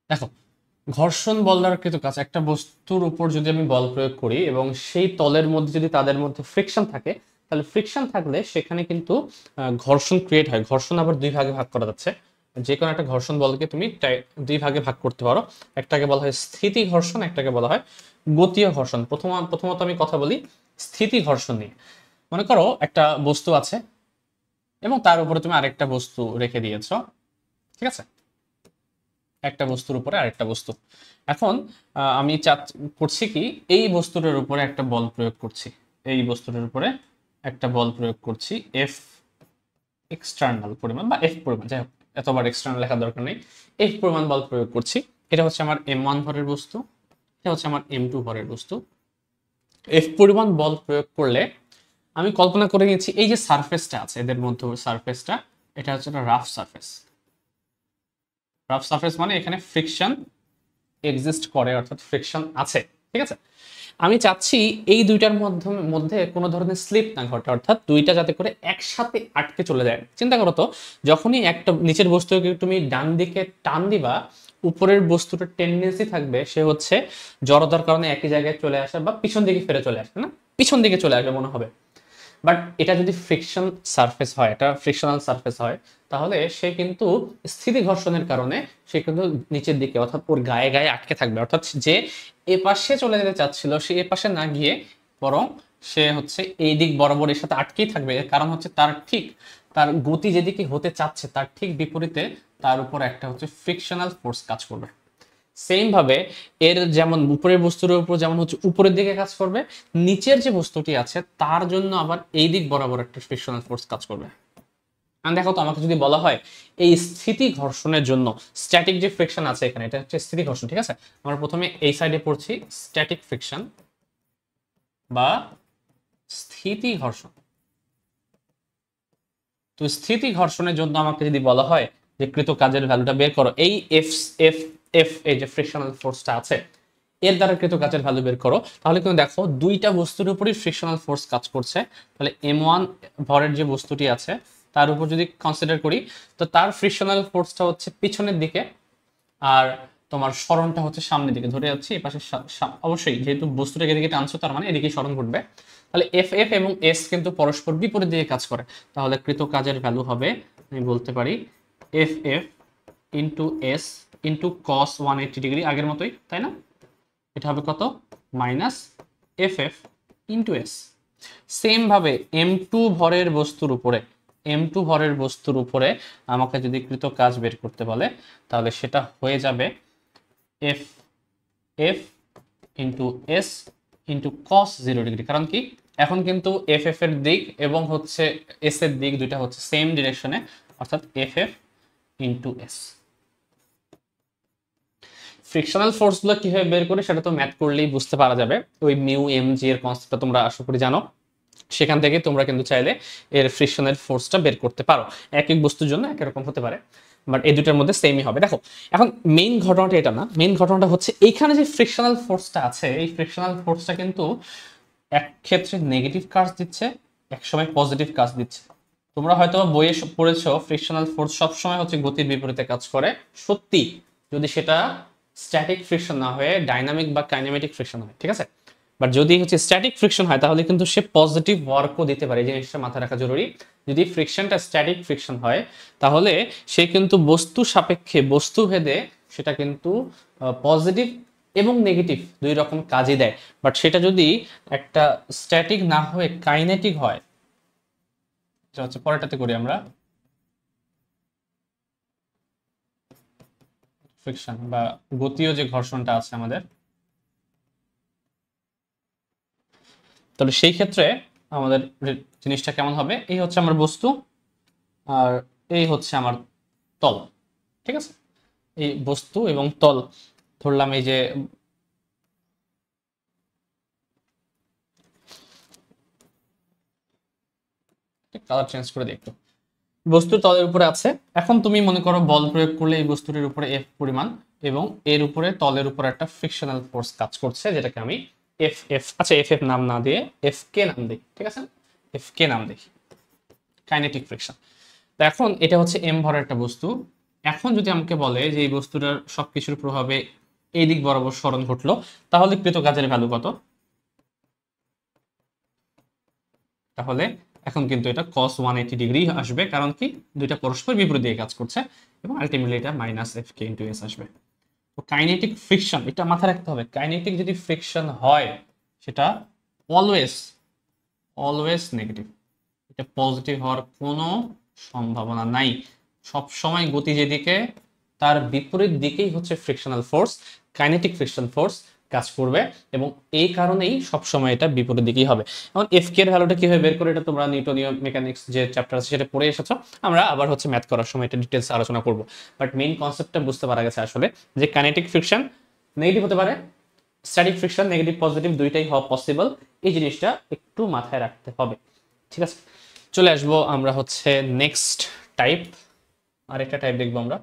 দেখো, ঘর্ষণ বল দ্বারা কৃত কাজ, একটা বস্তুর উপর যদি আমি বল প্রয়োগ করি এবং সেই তলের মধ্যে যদি তাদের মধ্যে ফ্রিকশন থাকে, তাহলে ফ্রিকশন থাকলে সেখানে কিন্তু ঘর্ষণ ক্রিয়েট হয়। ঘর্ষণ আবার দুই ভাগে ভাগ করা যাচ্ছে। যে কোনো একটা ঘর্ষণ বলকে তুমি দুই ভাগে ভাগ করতে পারো। একটাকে বলা হয় স্থিতি ঘর্ষণ, একটাকে বলা হয় গতীয় ঘর্ষণ। প্রথমত আমি কথা বলি স্থিতি ঘর্ষণ নিয়ে। মনে করো একটা বস্তু আছে, এবং তার উপরে তুমি আরেকটা বস্তু রেখে দিয়েছো, ঠিক আছে, একটা বস্তুর উপরে আরেকটা বস্তু। এখন আমি করছি কি, এই বস্তুটার উপরে একটা বল প্রয়োগ করছি, এই বস্তুটার উপরে একটা বল প্রয়োগ করছি, এফ এক্সটার্নাল পরিমাণ বা এফ পরিমাণ, যাই হোক এতবার এক্সটার্নাল লেখার দরকার নেই, এফ পরিমাণ বল প্রয়োগ করছি। এটা হচ্ছে আমার M1 ভরের বস্তু, এটা হচ্ছে আমার M2 ভরের বস্তু। এফ পরিমাণ বল প্রয়োগ করলে আমি কল্পনা করে নিয়েছি এই যে সারফেসটা আছে এদের মধ্যে, সারফেসটা এটা হচ্ছে একটা রাফ সারফেস। রাফ সারফেস মানে এখানে ফ্রিকশন এক্সিস্ট করে, অর্থাৎ ফ্রিকশন আছে, ঠিক আছে। আমি চাচ্ছি এই দুইটার মধ্যে কোনো ধরনের স্লিপ না ঘটে, অর্থাৎ দুইটা যাতে করে একসাথে আটকে চলে যায়। চিন্তা করো তো, যখনই একটা নিচের বস্তুকে তুমি ডান দিকে টান দিবা, উপরের বস্তুটার টেন্ডেন্সি থাকবে সে হচ্ছে জড়তার কারণে একই জায়গায় চলে আসে বা পিছন দিকে ফিরে চলে আসে, না পিছন দিকে চলে আসবে মনে হবে। বাট এটা যদি ফ্রিকশন সারফেস হয়, এটা ফ্রিকশনাল সারফেস হয়, তাহলে সে কিন্তু স্থিতি ঘর্ষণের কারণে সে কিন্তু নিচের দিকে অর্থাৎ ওর গায়ে গায়ে আটকে থাকবে, অর্থাৎ যে এ পাশে চলে যেতে চাচ্ছিল সে এ পাশে না গিয়ে বরং সে হচ্ছে এই দিক বরাবর এর সাথে আটকেই থাকবে। এর কারণ হচ্ছে তার গতি যেদিকে হতে চাচ্ছে তার ঠিক বিপরীতে তার উপর একটা হচ্ছে ফ্রিকশনাল ফোর্স কাজ করবে। সেম ভাবে এর যেমন উপরের বস্তুর উপর যেমন হচ্ছে উপরের দিকে কাজ করবে, নিচের যে বস্তুটি আছে তার জন্য আবার এই দিক বরাবর একটা ফ্রিকশনাল ফোর্স কাজ করবে। দেখো তো, আমাকে যদি বলা হয় এই স্থিতি ঘর্ষণের জন্য স্ট্যাটিক যে ফ্রিকশন আছে এখানে, এটা হচ্ছে স্থিতি ঘর্ষণ, ঠিক আছে। আমরা প্রথমে এই সাইডে পড়ছি স্ট্যাটিক ফ্রিকশন বা স্থিতি ঘর্ষণ। তো স্থিতি ঘর্ষণের জন্য আমাকে যদি বলা হয় যে কৃত কাজের ভ্যালুটা বের করো, এই এফ এফ এফ এই যে ফ্রিকশনাল ফোর্সটা আছে এর দ্বারা কৃত কাজের ভ্যালু বের করো, তাহলে কিন্তু দেখো দুইটা বস্তুর উপরই ফ্রিকশনাল ফোর্স কাজ করছে। তাহলে M1 ভরের যে বস্তুটি আছে তার উপর যদি কনসিডার করি, তো তার ফ্রিকশনাল ফোর্সটা হচ্ছে পিছনের দিকে, আর তোমার সরণটা হচ্ছে সামনের দিকে। ধরে যাচ্ছি এই পাশে অবশ্যই যেহেতু বস্তুটাকে এদিকে টানছো তার মানে এদিকে সরণ ঘটবে। তাহলে এফ এফ এবং এস কিন্তু পরস্পর বিপরীত দিকে কাজ করে, তাহলে কৃত কাজের ভ্যালু হবে, আমি বলতে পারি F F into S into cos 180 degree, আগের মতোই তাই না। এটা হবে কত, minus F F into S. Same ভাবে M2 ভরের বস্তুর উপরে আমাকে যদি কৃত কাজ বের করতে বলে, তাহলে সেটা হয়ে যাবে F F into S into cos 0 degree. কারণ কি, এখন কিন্তু এফ এফ এর দিক এবং হচ্ছে এস এর দিক দুইটা হচ্ছে সেম ডিরেকশনে, অর্থাৎ F F into S. Frictional ফোর্সগুলো কিভাবে বের করে সেটা তো ম্যাথ করলেই বুঝতে পারা যাবে। ওই মিউ এম জি এর কনসেপ্টটা তোমরা আশা করি জানো, সেখান থেকে তোমরা কিন্তু চাইলে এর ফ্রিকশনের ফোর্সটা বের করতে পারো। এক এক বস্তুর জন্য এক রকম হতে পারে, বাট এই দুটার মধ্যে সেমই হবে। দেখো এখন মেইন ঘটনাটা এটা না, মেইন ঘটনাটা হচ্ছে এইখানে যে ফ্রিকশনাল ফোর্সটা আছে এই ফ্রিকশনাল ফোর্সটা কিন্তু এক ক্ষেত্রে নেগেটিভ কাজ দিচ্ছে, এক সময় পজিটিভ কাজ দিচ্ছে। তোমরা হয়তো বইয়ে পড়েছো ফ্রিকশনাল ফোর্স সবসময় হচ্ছে গতির বিপরীতে কাজ করে, সত্যি যদি সেটা স্ট্যাটিক ফ্রিকশন না হয়ে ডাইনামিক বা কাইনেমেটিক ফ্রিকশন হয়, ঠিক আছে। বাট যদি হচ্ছে স্ট্যাটিক ফ্রিকশন হয় তাহলে কিন্তু সে পজিটিভ ওয়ার্কও দিতে পারে, এই জিনিসটা মাথায় রাখা জরুরি। যদি ফ্রিকশনটা স্ট্যাটিক ফ্রিকশন হয় তাহলে সে কিন্তু বস্তু সাপেক্ষে বস্তু ভেদে সেটা কিন্তু পজিটিভ এবং নেগেটিভ দুই রকম কাজই দেয়। বাট সেটা যদি একটা স্ট্যাটিক না হয়ে কাইনেটিক হয়, যেটা হচ্ছে পরেরটাতে করি আমরা, ফ্রিকশন বা গতীয় যে ঘর্ষণটা আছে আমাদের, তাহলে সেই ক্ষেত্রে আমাদের জিনিসটা কেমন হবে, এই হচ্ছে আমার বস্তু আর এই হচ্ছে আমার তল, ঠিক আছে। এই বস্তু এবং তল ধরলাম, এই যে কালার চেঞ্জ করে দিই একটু, বস্তু তলের উপরে আছে। এখন তুমি মনে করো বল প্রয়োগ করলে এই বস্তুটির উপরে এফ পরিমাণ এবং এর উপরে তলের উপর একটা ফ্রিকশনাল ফোর্স কাজ করছে, যেটাকে আমি এফ এফ, আচ্ছা এফ এফ নাম না দিয়ে এফ কে নাম দিই, ঠিক আছে, এফ কে নাম দিই, কাইনেটিক ফ্রিকশন। তো এখন এটা হচ্ছে এম ভরের একটা বস্তু। এখন যদি আমাকে বলে যে এই বস্তুটার সবকিছুর প্রভাবে এই দিক বরাবর সরণ ঘটলো, তাহলে কৃত কাজের ভ্যালু কত, তাহলে এখন কিন্তু এটা cos 180 ডিগ্রি আসবে, কারণ কি দুইটা পরস্পর বিপরীত দিকে কাজ করছে এবং আলটিমেটলি এটা মাইনাস এফ কে ইন্টু এস আসবে। তো কাইনেটিক ফ্রিকশন এটা মাথায় রাখতে হবে, কাইনেটিক যদি ফ্রিকশন হয় সেটা অলওয়েজ অলওয়েজ নেগেটিভ, এটা পজিটিভ হওয়ার কোনো সম্ভাবনা নাই। সব সময় গতি যেদিকে তার বিপরীত দিকেই হচ্ছে frictional force, kinetic friction force কাজ করবে, এবং এই কারণেই সব সময় এটা বিপরীত দিকেই হবে। এখন এফ কে এর ভ্যালুটা কিভাবে বের করে, এটা তোমরা নিউটনীয় মেকানিক্স যে চ্যাপ্টার আছে সেটা পড়ে এসেছো। আমরা আবার হচ্ছে ম্যাথ করার সময় এটা ডিটেলস আলোচনা করব, বাট মেইন কনসেপ্টটা বুঝতে পারা গেছে আসলে যে কাইনেটিক ফ্রিকশন নেগেটিভ হতে পারে, স্ট্যাটিক ফ্রিকশন নেগেটিভ পজিটিভ দুইটাই হওয়া পসিবল। এই জিনিসটা একটু মাথায় রাখতে হবে, ঠিক আছে? চলে আসবো আমরা হচ্ছে নেক্সট টাইপ, আরেকটা টাইপ দেখবো আমরা।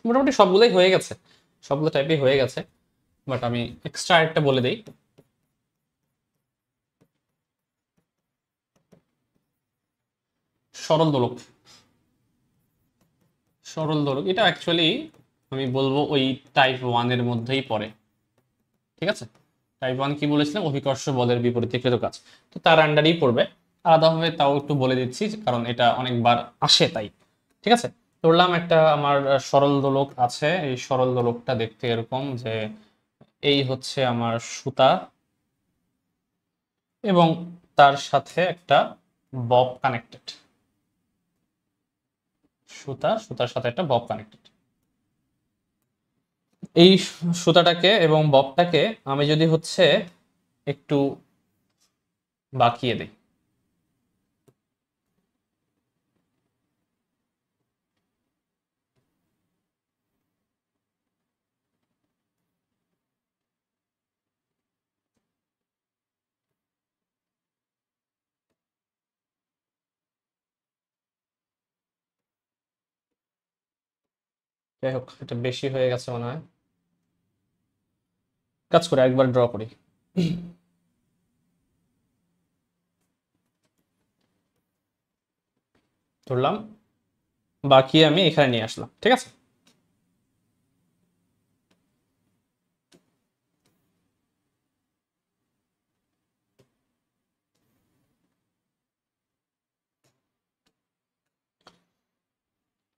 মোটামুটি সবগুলোই হয়ে গেছে, সবগুলো টাইপই হয়ে গেছে, বাট আমি এক্সট্রা একটা বলে দিই। সরল দোলক, সরল দোলক এটা অ্যাকচুয়ালি আমি বলবো ওই টাইপ 1 এর মধ্যেই পড়ে, ঠিক আছে? টাইপ 1 কি বলেছিলাম, অভিকর্ষ বলের বিপরীতে কৃত কাজ, তো তার আন্ডারেই পড়বে। আলাদাভাবে তাও একটু বলে দিচ্ছি কারণ এটা অনেকবার আসে তাই, ঠিক আছে? ধরলাম একটা আমার সরল দোলক আছে, এই সরল দোলকটা দেখতে এরকম যে এই হচ্ছে আমার সুতা এবং তার সাথে একটা বব কানেক্টেড, সুতার সাথে একটা বব কানেক্টেড। এই সুতাটাকে এবং ববটাকে আমি যদি হচ্ছে একটু বাঁকিয়ে দিই, যাই হোক এটা বেশি হয়ে গেছে মনে হয়, কাজ করে একবার ড্র করি। ধরলাম বাকি আমি এখানে নিয়ে আসলাম, ঠিক আছে?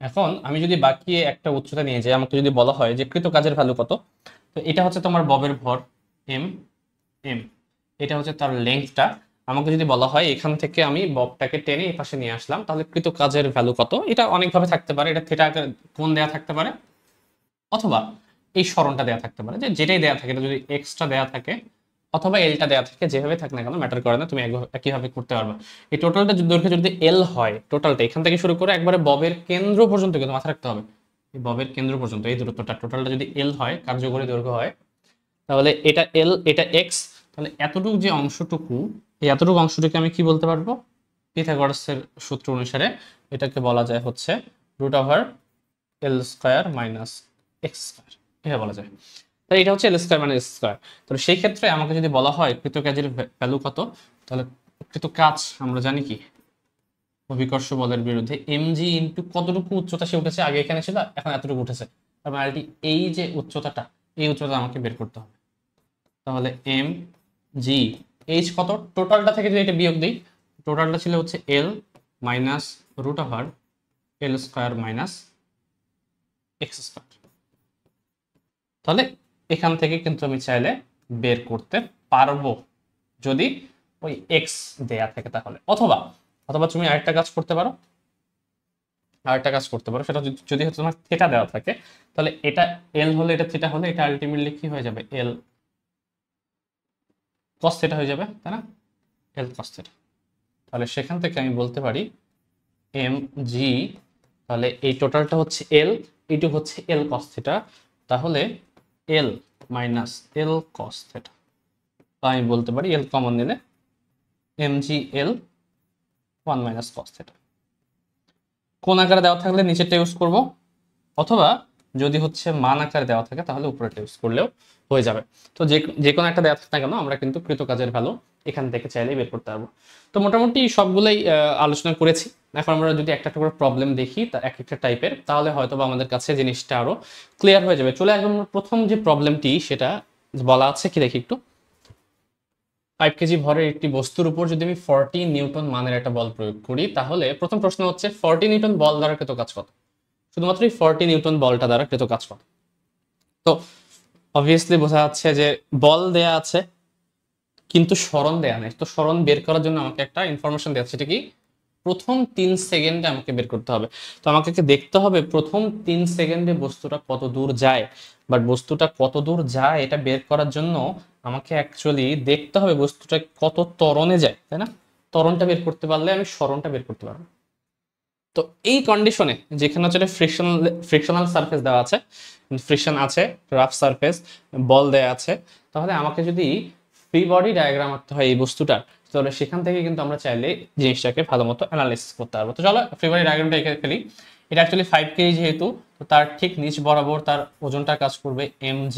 এখন আমি যদি বাকিয়ে একটা উচ্চতা নিয়ে যাই, আমাকে যদি বলা হয় যে কৃত কাজের ভ্যালু কত, তো এটা হচ্ছে তোমার ববের ভর এম, এম এটা হচ্ছে তার লেন্থটা। আমাকে যদি বলা হয় এখান থেকে আমি ববটাকে টেনে এই পাশে নিয়ে আসলাম, তাহলে কৃত কাজের ভ্যালু কত? এটা অনেকভাবে থাকতে পারে, এটা থিটা কোণ দেয়া থাকতে পারে, অথবা এই সরণটা দেয়া থাকতে পারে, যে যেটাই দেয়া থাকে, এটা যদি এক্সটা দেয়া থাকে অথবা এলটা দেয়া থাকে, যেভাবে থাক না কেন ম্যাটার করে না, তুমি একইভাবে করতে পারবে। এই টোটালটা দৈর্ঘ্য যদি এল হয়, টোটালটা এখান থেকে শুরু করে একবারে ববের কেন্দ্র পর্যন্ত কিন্তু মাথায় রাখতে হবে, এই ববের কেন্দ্র পর্যন্ত এই দূরত্বটা টোটালটা যদি এল হয়, কার্যকরী দৈর্ঘ্য হয়, তাহলে এটা এল এটা এক্স, তাহলে এতটুকু যে অংশটুকু, এই এতটুকু অংশটুকু আমি কি বলতে পারবো, পিথাগোরাসের সূত্র অনুসারে এটাকে বলা যায় হচ্ছে রুট ওভার এল স্কয়ার মাইনাস এক্স স্কয়ার, এটা বলা যায়। তাই এটা হচ্ছে এল স্কয়ার মাইনাস এক্স স্কয়ার। তাহলে সেই ক্ষেত্রে আমাকে যদি বলা হয় কৃত কাজের ভ্যালু কত, তাহলে কৃত কাজ আমরা জানি কি, অভিকর্ষ বলের বিরুদ্ধে এমজি ইন্টু কতটুকু উচ্চতা সে উঠেছে, আগে এখানে ছিল এখন এতটুকু উঠেছে, তার মানে এই যে উচ্চতাটা, এই উচ্চতা আমাকে বের করতে হবে। তাহলে এম জি এইচ কত, টোটালটা থেকে যদি এটা বিয়োগ দিই, টোটালটা ছিল হচ্ছে এল মাইনাস রুট ওভার এল স্কয়ার মাইনাস এক্স স্কয়ার। তাহলে এখান থেকে কিন্তু আমি চাইলে বের করতে পারবো যদি ওই এক্স দেয়া থাকে, তাহলে অথবা অথবা তুমি আরেকটা কাজ করতে পারো, সেটা যদি হচ্ছে তোমার থিটা দেওয়া থাকে, তাহলে এটা এল হলে এটা থিটা হলে এটা আলটিমেটলি কি হয়ে যাবে, এল কস থিটা হয়ে যাবে, তাই না? এল কস থিটা। তাহলে সেখান থেকে আমি বলতে পারি এম জি, তাহলে এই টোটালটা হচ্ছে এল, এইটুকু হচ্ছে এল কস থিটা, তাহলে L minus L cos theta, আমি বলতে পারি এল কমন নিলে এম জি এল 1 মাইনাস কস থিটা। কোন আকারে দেওয়া থাকলে নিচেরটা ইউজ করব, অথবা যদি হচ্ছে মান আকারে দেওয়া থাকে তাহলে উপরেটা ইউজ করলেও হয়ে যাবে। তো যে কোনো একটা দেওয়া থাকে না কেন আমরা কিন্তু কৃত কাজের ভ্যালু এখান থেকে চাইলেই বের করতে পারবো। তো মোটামুটি সবগুলোই আলোচনা করেছি। এখন আমরা যদি একটা করে প্রবলেম দেখি তা এক একটা টাইপের, তাহলে হয়তো বা আমাদের কাছে জিনিসটা আরো ক্লিয়ার হয়ে যাবে। চলে আসবো প্রথম যে প্রবলেমটি, সেটা বলা আছে কি দেখি একটু। 5 কেজি ভরের একটি বস্তুর উপর যদি আমি 40 নিউটন মানের একটা বল প্রয়োগ করি, তাহলে প্রথম প্রশ্ন হচ্ছে 40 নিউটন বল দ্বারা কৃত কাজ কত? শুধুমাত্র এই 40 নিউটন বলটা দ্বারা কৃত কাজ কত? তো অবভিয়াসলি বোঝা যাচ্ছে যে বল দেয়া আছে, কিন্তু সরণ দেয়া নেই। তো সরণ বের করার জন্য আমাকে একটা ইনফরমেশন দেওয়া, সেটা কি প্রথম 3 সেকেন্ডে আমাকে বের করতে হবে। তো আমাকে দেখতে হবে প্রথম 3 সেকেন্ডে বস্তুটা কত দূর যায়, বাট বস্তুটা কত দূর যায় এটা বের করার জন্য আমাকে অ্যাকচুয়ালি দেখতে হবে বস্তুটা কত ত্বরণে যায়, তাই না? ত্বরণটা বের করতে পারলে আমি সরণটা বের করতে পারবো। তো এই কন্ডিশনে যেখানে হচ্ছে ফ্রিকশনাল সারফেস দেওয়া আছে, ফ্রিকশন আছে, রাফ সারফেস, বল দেওয়া আছে, তাহলে আমাকে যদি ফ্রি বডি ডায়াগ্রাম আঁকতে হয় এই বস্তুটার, তাহলে সেখান থেকে কিন্তু আমরা চাইলে জিনিসটাকে ভালো মতো অ্যানালাইসিস করতে পারবো। তো চলো ফ্রি বডি ডায়াগ্রামটা এঁকে ফেলি। এটা অ্যাকচুয়ালি 5 কেজি যেহেতু, তো তার ঠিক নিচ বরাবর তার ওজনটা কাজ করবে mg,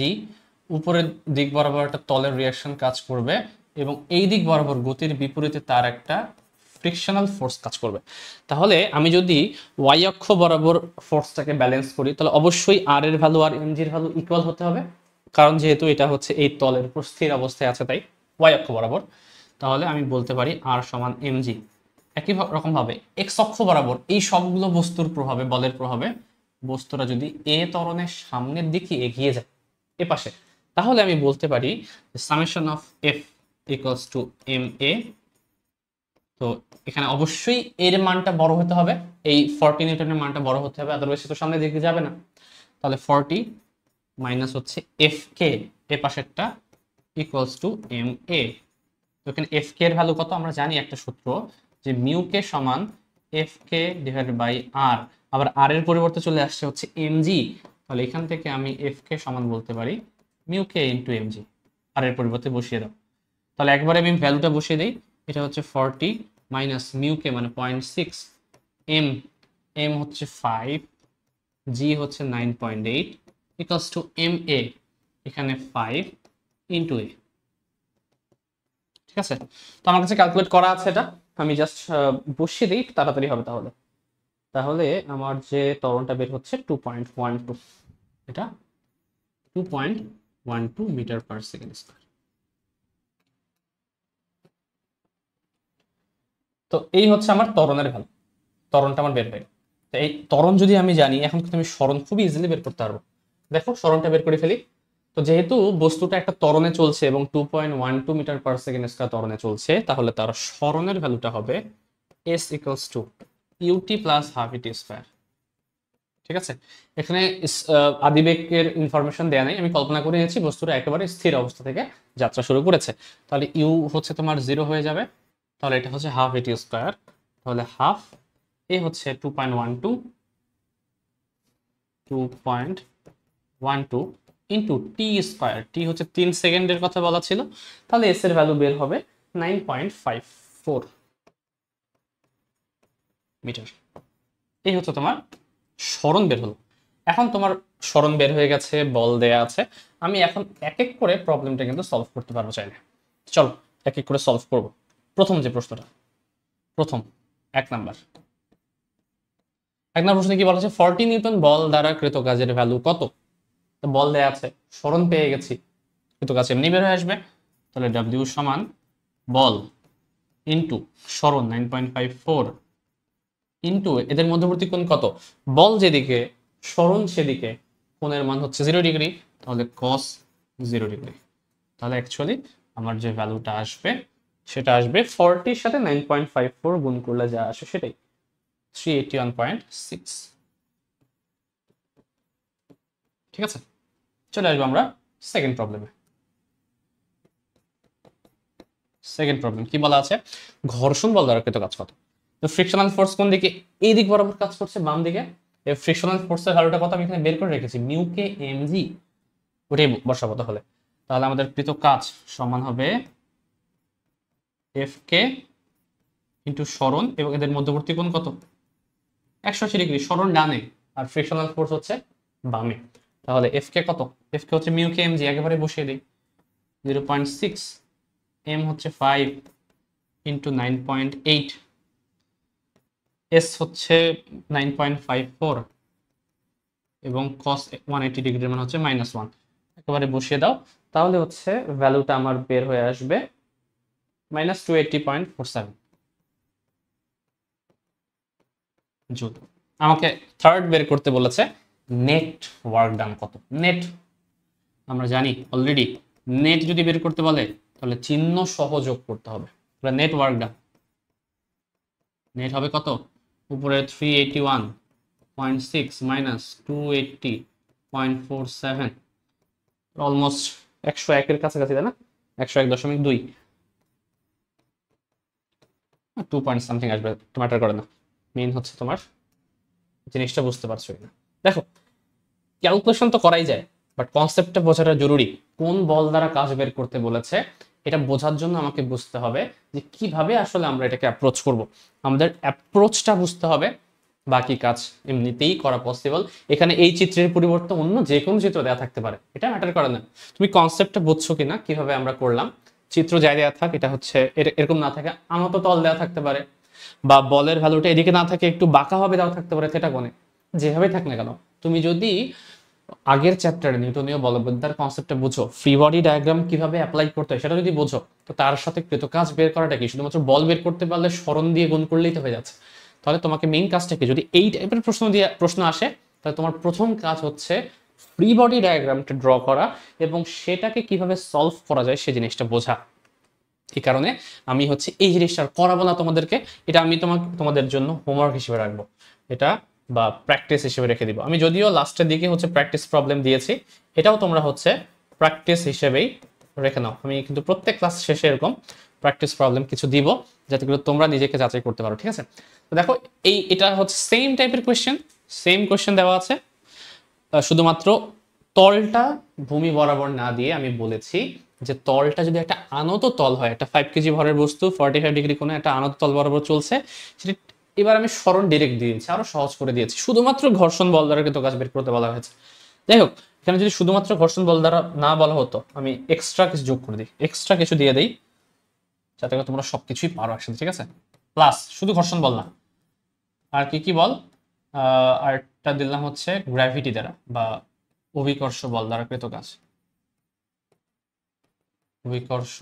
উপরের দিক বরাবর একটা তলের রিয়াকশন কাজ করবে, এবং এই দিক বরাবর গতির বিপরীতে তার একটা ফ্রিকশনাল ফোর্স কাজ করবে। তাহলে আমি যদি ওয়াই অক্ষ বরাবর ফোর্সটাকে ব্যালেন্স করি, তাহলে অবশ্যই আর এর ভ্যালু আর এমজির ভ্যালু ইকুয়াল হতে হবে, কারণ যেহেতু এটা হচ্ছে এই তলের উপর স্থির অবস্থায় আছে তাই ওয়াই অক্ষ বরাবর। তাহলে আমি বলতে পারি আর সমান এমজি। একই রকম ভাবে এক্স অক্ষ বরাবর এই সবগুলো বস্তুর প্রভাবে, বলের প্রভাবে বস্তুরা যদি এ ত্বরণের সামনের দিকে এগিয়ে যায় এ পাশে, তাহলে আমি বলতে পারি summation of F equals to M A. তো এখানে অবশ্যই এর মানটা বড় হতে হবে, এই 40 নিউটনের মানটা বড় হতে হবে, আদারওয়াইজ তো সামনে দিকে যাবে না। তাহলে 40 মাইনাস হচ্ছে এফ কে, এ পাশেরটা ইকুয়ালস টু এম এ। তো এখানে এফ কে এর ভ্যালু কত আমরা জানি, একটা সূত্র যে মিউ কে সমান এফ কে ডিভাইডেড বাই আর, আবার আর এর পরিবর্তে চলে আসছে হচ্ছে এমজি। তাহলে এখান থেকে আমি এফ কে সমান বলতে পারি মিউ কে ইন্টু এমজি, আর এর পরিবর্তে বসিয়ে দাও। তাহলে একবারে আমি ভ্যালুটা বসিয়ে দিই, এটা হচ্ছে 40 মাইনাস মিউ কে মানে 0.6, এম এম হচ্ছে 5, জি হচ্ছে 9.8 ইকুয়ালস টু এম এ, এখানে 5 ইন্টু এ। ঠিক আছে, তো আমার কাছে ক্যালকুলেট করা আছে, এটা আমি জাস্ট বসিয়ে দিই, তাড়াতাড়ি হবে। তাহলে তাহলে আমার যে ত্বরণটা বের হচ্ছে 2.12, এটা 2.12 মিটার পার সেকেন্ড স্কয়ার। তো এই হচ্ছে আমার ত্বরণের ভ্যালু, ত্বরণটা আমার বের হয়ে। তো এই ত্বরণ যদি আমি জানি, এখন কিন্তু আমি সরণ খুবই ইজিলি বের করতে পারবো। দেখো সরণটা বের করে ফেলি। তো যেহেতু বস্তুটা একটা ত্বরণে চলছে এবং 2.12 মিটার পার সেকেন্ড স্কয়ার ত্বরণে চলছে, তাহলে তার সরণের ভ্যালুটা হবে s equals to UT plus half AT square. ঠিক আছে, এখানে আদিবেগের ইনফরমেশন দেয়া নেই, আমি কল্পনা করে নিয়েছি বস্তুটা একেবারে স্থির অবস্থা থেকে যাত্রা শুরু করেছে। তাহলে ইউ হচ্ছে তোমার 0 হয়ে যাবে, তাহলে এটা হচ্ছে হাফ ইটি স্কয়ার। তাহলে হাফ এ হচ্ছে 2.12 ইন্টু টি স্কয়ার, টি হচ্ছে 3 সেকেন্ডের কথা বলা ছিল, তাহলে এস এর ভ্যালু বের হবে 9.54 মিটার। এই হচ্ছে তোমার সরণ বের হলো। এখন তোমার সরণ বের হয়ে গেছে, বল দেয়া আছে, আমি এখন এক এক করে প্রবলেমটা কিন্তু সলভ করতে পারবো চাইলে। চলো এক এক করে সলভ করব। প্রথম যে প্রশ্নটা, প্রথম 1 নাম্বার প্রশ্নে কি বলা আছে, 40 নিউটন বল দ্বারা কৃত কাজের ভ্যালু কত? বল দেয়া আছে, সরণ পেয়ে গেছি, কৃত কাজ এমনি বের হয়ে আসবে। তাহলে ডাব্লিউ সমান বল ইন্টু সরণ 9.54 ইন্টু এদের মধ্যবর্তী কোণ কত, বল যেদিকে সরণ সেদিকে, কোণের মান হচ্ছে 0 ডিগ্রি, তাহলে cos 0 ডিগ্রি। তাহলে অ্যাকচুয়ালি আমার যে ভ্যালুটা আসবে সেটা আসবে 40 সাথে 9.54 গুণ করলে যা আসে সেটাই 381.6। ঠিক আছে, চলে আসবো আমরা সেকেন্ড প্রবলেমে। সেকেন্ড প্রবলেম কি বলা আছে, ঘর্ষণ বল দ্বারা কৃত কাজ কত? তো ফ্রিকশনাল ফোর্স কোন দিকে, এই দিক বরাবর কাজ করছে, বাম দিকে। এই ফ্রিকশনাল ফোর্সের ভ্যালুটা কত আমি এখানে বের করে রেখেছি, মিউ কে এমজি, ওটাই বসাবো। তাহলে আমাদের কৃত কাজ সমান হবে এফ কে ইন্টু সরণ, এবং এদের মধ্যবর্তী কোণ কত, 180 ডিগ্রি, সরণ ডানে আর ফ্রিকশনাল ফোর্স হচ্ছে বামে। তাহলে এফ কে কত, এফ কে হচ্ছে মিউ কে এমজি, একেবারে বসিয়ে দিই, 0.6, এম হচ্ছে 5 ইন্টু 9.8, এস হচ্ছে 9.54, এবং cos 180 ডিগ্রির মান হচ্ছে -1, একেবারে বসিয়ে দাও। তাহলে হচ্ছে ভ্যালুটা আমার বের হয়ে আসবে -280.47 জুল। আমাকে থার্ড বের করতে বলেছে নেট ওয়ার্ক ডান কত। নেট আমরা জানি অলরেডি, নেট যদি বের করতে বলে তাহলে চিহ্ন সহ যোগ করতে হবে। নেট ওয়ার্ক ডান, নেট হবে কত, উপরে 381.6 মাইনাস 280.47, অলমোস্ট 101-এর কাছাকাছি, তাই না? 101.2, 2 পয়েন্ট সামথিং আসবে, ম্যাটার করে না। মেইন হচ্ছে তোমার জিনিসটা বুঝতে পারছো কিনা। দেখো, ক্যালকুলেশন তো করাই যায়, বাট কনসেপ্টটা বোঝাটা জরুরি। কোন বল দ্বারা কাজ বের করতে বলেছে এটা বোঝার জন্য আমাকে বুঝতে হবে যে কিভাবে আসলে আমরা এটাকে অ্যাপ্রোচ করব। আমাদের অ্যাপ্রোচটা বুঝতে হবে, বাকি কাজ এমনিতেই করা পসিবল। এখানে এই চিত্রের পরিবর্তে অন্য যে কোনো চিত্র দেওয়া থাকতে পারে, এটা ম্যাটার করে না। তুমি কনসেপ্টটা বুঝছো কিনা, কিভাবে আমরা করলাম। চিত্র যাই দেওয়া থাক, এটা হচ্ছে এরকম না থাকে আনত তল দেওয়া থাকতে পারে, বা বলের ভ্যালুটা এদিকে না থাকে একটু বাঁকা হবে দেওয়া থাকতে পারে, সেটা কোণে, যেভাবে থাক না কেন। তুমি যদি আগের চ্যাপ্টারে নিউটনীয় বলবিদ্যার কনসেপ্টটা বুঝো, ফ্রি বডি ডায়াগ্রাম কিভাবে অ্যাপ্লাই করতে হয় সেটা যদি বুঝো, তো তার সাথে কৃতকাজ বের করাটা কি, শুধুমাত্র বল বের করতে পারলে সরণ দিয়ে গুণ করলেই তো হয়ে যাচ্ছে। তাহলে তোমাকে মেইন কাজটা কি, যদি এই টাইপের প্রশ্ন আসে, তাহলে তোমার প্রথম কাজ হচ্ছে ফ্রি বডি ডায়াগ্রামটা ড্র করা এবং সেটাকে কিভাবে সলভ করা যায় সে জিনিসটা বোঝা। এই কারণে আমি হচ্ছে এই জিনিসটা করাবো না তোমাদেরকে, এটা আমি তোমাদের জন্য হোমওয়ার্ক হিসেবে রাখবো, এটা বা প্র্যাকটিস হিসেবে রেখে দিব। আমি যদিও লাস্টের দিকে হচ্ছে প্র্যাকটিস প্রবলেম দিয়েছি, এটাও তোমরা হচ্ছে প্র্যাকটিস হিসেবেই রেখে নাও। আমি কিন্তু প্রত্যেক ক্লাস শেষে এরকম প্র্যাকটিস প্রবলেম কিছু দিব, যাতে করে তোমরা নিজেকে যাচাই করতে পারো, ঠিক আছে? তো দেখো, এটা হচ্ছে সেম টাইপের কোয়েশ্চেন, সেম কোয়েশ্চেন দেওয়া আছে, শুধুমাত্র তলটা ভূমি বরাবর না দিয়ে আমি বলেছি যে তলটা যদি একটা আনত তল হয়, একটা 5 কেজি ভরের বস্তু 45 ডিগ্রি কোণে একটা আনত তল বরাবর চলছে, সেটা এবার আমি সরণ ডিরেক্ট দিয়েছি, আরো সহজ করে দিয়েছি, শুধুমাত্র ঘর্ষণ বল দ্বারা কিন্তু কাজ বের করতে বলা হয়েছে। যাই হোক, এখানে যদি শুধুমাত্র ঘর্ষণ বল দ্বারা না বলা হতো, আমি এক্সট্রা কিছু যোগ করে দিই, এক্সট্রা কিছু দিয়ে দিই, যাতে করে তোমরা সবকিছুই পারো একসাথে, ঠিক আছে? প্লাস শুধু ঘর্ষণ বল না, আর কি কি বল, আরেকটা দিলাম হচ্ছে গ্র্যাভিটি দ্বারা বা অভিকর্ষ বল দ্বারা কৃত কাজ। অভিকর্ষ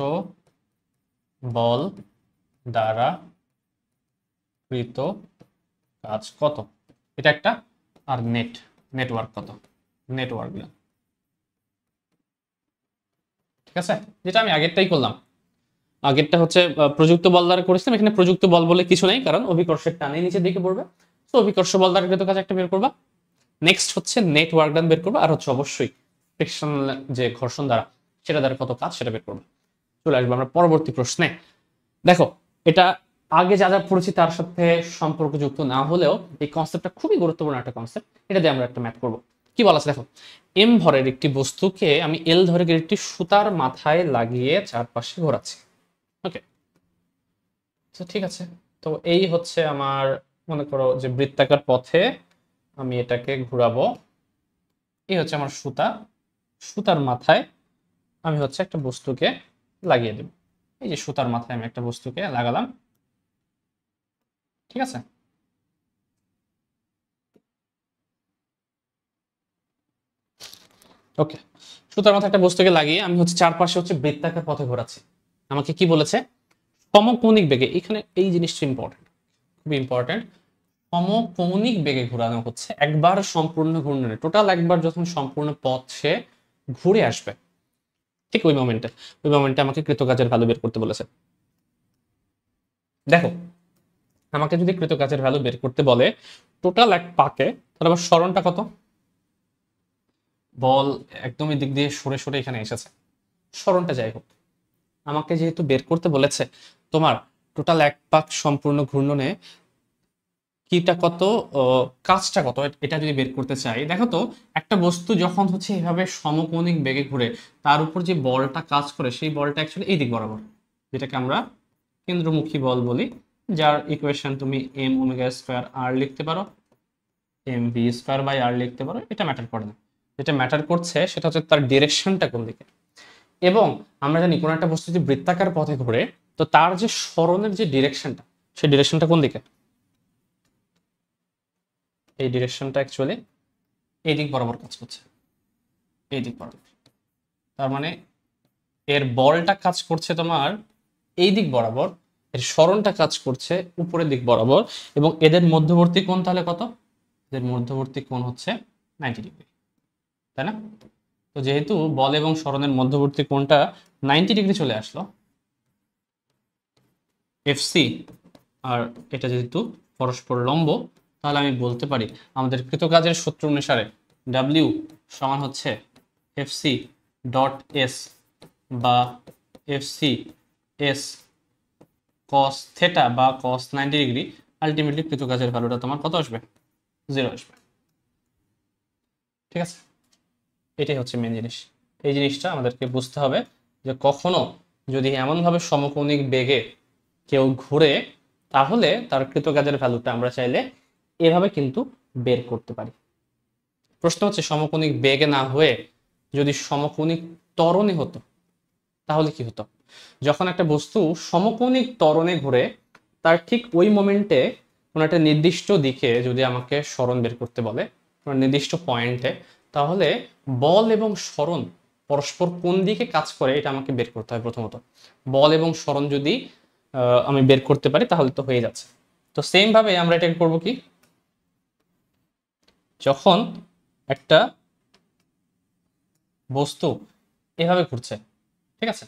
বল দ্বারা কৃত কাজ কত, এটা একটা। আর নেটওয়ার্ক কত, নেটওয়ার্ক, ঠিক আছে? যেটা আমি আগেরটাই করলাম, আগেরটা হচ্ছে প্রযুক্ত বল দ্বারা করেছিলাম, এখানে প্রযুক্ত বল বলে কিছু নেই, কারণ অভিকর্ষের টানে নিচের দিকে পড়বে, তো অভিকর্ষ বল দ্বারা কৃত কাজ একটা বের করবা। নেক্সট হচ্ছে নেটওয়ার্ক ডান বের করবা, আর হচ্ছে অবশ্যই ফ্রিকশন যে ঘর্ষণ দ্বারা, সেটা দ্বারা কত কাজ সেটা বের করবা। চলে আসবো আমরা পরবর্তী প্রশ্নে। দেখো, এটা আগে যা যা পড়েছি তার সাথে সম্পর্কযুক্ত না হলেও এই কনসেপ্টটা খুবই গুরুত্বপূর্ণ একটা কনসেপ্ট, এটা দিয়ে আমরা একটা ম্যাথ করব। কি বলা আছে দেখো, এম ভরের একটি বস্তুকে আমি এল ধরে একটি সুতার মাথায় লাগিয়ে চারপাশে ঘোরাচ্ছি। ওকে, তো ঠিক আছে, তো এই হচ্ছে আমার, মনে করো যে বৃত্তাকার পথে আমি এটাকে ঘোরাবো, এই হচ্ছে আমার সুতা, সুতার মাথায় আমি হচ্ছে একটা বস্তুকে লাগিয়ে দেব। এই যে সুতার মাথায় আমি একটা বস্তুকে লাগালাম, ঠিক আছে? ওকে, সুতার মাথায় একটা বস্তুকে লাগিয়ে আমি হচ্ছে চারপাশে হচ্ছে বৃত্তাকার পথে ঘোরাচ্ছি। আমাকে কি বলেছে, সমকৌণিক বেগে, এখানে এই জিনিসটা ইম্পর্টেন্ট, খুবই ইম্পর্টেন্ট। সমকৌণিক বেগে ঘোরানো হচ্ছে একবার সম্পূর্ণ ঘূর্ণনে, টোটাল একবার যখন সম্পূর্ণ পথ সে ঘুরে আসবে, ঠিক ওই মোমেন্টে আমাকে কৃতকাজের ভ্যালু বের করতে বলেছে। দেখো, আমাকে যদি কৃতকাজের ভ্যালু বের করতে বলে টোটাল এক পাকে, তাহলে আমার সরণটা কত, বল একদমই দিক দিয়ে সরে সরে এখানে এসেছে, সরণটা যাই হোক, আমাকে যেহেতু বের করতে বলেছে তোমার টোটাল এক পাক সম্পূর্ণ ঘূর্ণনে কিটা কত, কাজটা কত, এটা যদি বের করতে চাই, দেখো তো একটা বস্তু যখন হচ্ছে এভাবে সমকৌণিক বেগে ঘুরে, তার উপর যে বলটা কাজ করে সেই বলটা অ্যাকচুয়ালি এই দিক বরাবর, যেটাকে আমরা কেন্দ্রমুখী বল বলি, যার ইকুয়েশন তুমি এম ওমেগা স্কোয়ার আর লিখতে পারো, এম ভি স্কোয়ার বাই আর লিখতে পারো, এটা ম্যাটার করে না। যেটা ম্যাটার করছে সেটা হচ্ছে তার ডিরেকশনটা কোন দিকে। এবং আমরা জানি কোনো একটা বস্তু যদি বৃত্তাকার পথে ঘুরে, তো তার যে সরণের যে ডিরেকশনটা, সেই ডিরেকশনটা কোন দিকে, এই ডিরেকশনটা অ্যাকচুয়ালি এই দিক বরাবর কাজ করছে, এই দিক বরাবর। তার মানে এর বলটা কাজ করছে তোমার এই দিক বরাবর, এর সরণটা কাজ করছে উপরের দিক বরাবর, এবং এদের মধ্যবর্তী কোণ তাহলে কত, এদের মধ্যবর্তী কোণ হচ্ছে 90 ডিগ্রি, তাই না? তো যেহেতু বল এবং সরণের মধ্যবর্তী কোণটা 90 ডিগ্রি চলে আসলো, এফসি আর এটা যেহেতু পরস্পর লম্ব, তাহলে আমি বলতে পারি আমাদের কৃতকাজের সূত্র অনুসারে ডাব্লিউ সমান হচ্ছে এফসি ডট এস বা এফসি এস কস থেটা বা কস 90 ডিগ্রি। আলটিমেটলি কৃতকাজের ভ্যালুটা তোমার কত আসবে? 0 আসবে। ঠিক আছে, এটাই হচ্ছে মেন জিনিস। এই জিনিসটা আমাদেরকে বুঝতে হবে যে কখনো যদি এমনভাবে সমকৌণিক বেগে কেউ ঘুরে, তাহলে তার কৃতকাজের ভ্যালুটা আমরা চাইলে এভাবে কিন্তু বের করতে পারি। প্রশ্ন হচ্ছে সমকৌণিক বেগে না হয়ে যদি সমকৌণিক ত্বরণে হতো তাহলে কি হতো? যখন একটা বস্তু সমকৌণিক ত্বরণে ঘুরে, তার ঠিক ওই মোমেন্টে কোনো একটা নির্দিষ্ট দিকে যদি আমাকে সরণ বের করতে বলে, কোনো নির্দিষ্ট পয়েন্টে, তাহলে বল এবং সরণ পরস্পর কোন দিকে কাজ করে এটা আমাকে বের করতে হয়। প্রথমত বল এবং সরণ যদি আমি বের করতে পারি তাহলে তো হয়ে যাচ্ছে। তো সেম ভাবে আমরা এটা করব কি, যখন একটা বস্তু এভাবে ঘুরছে, ঠিক আছে,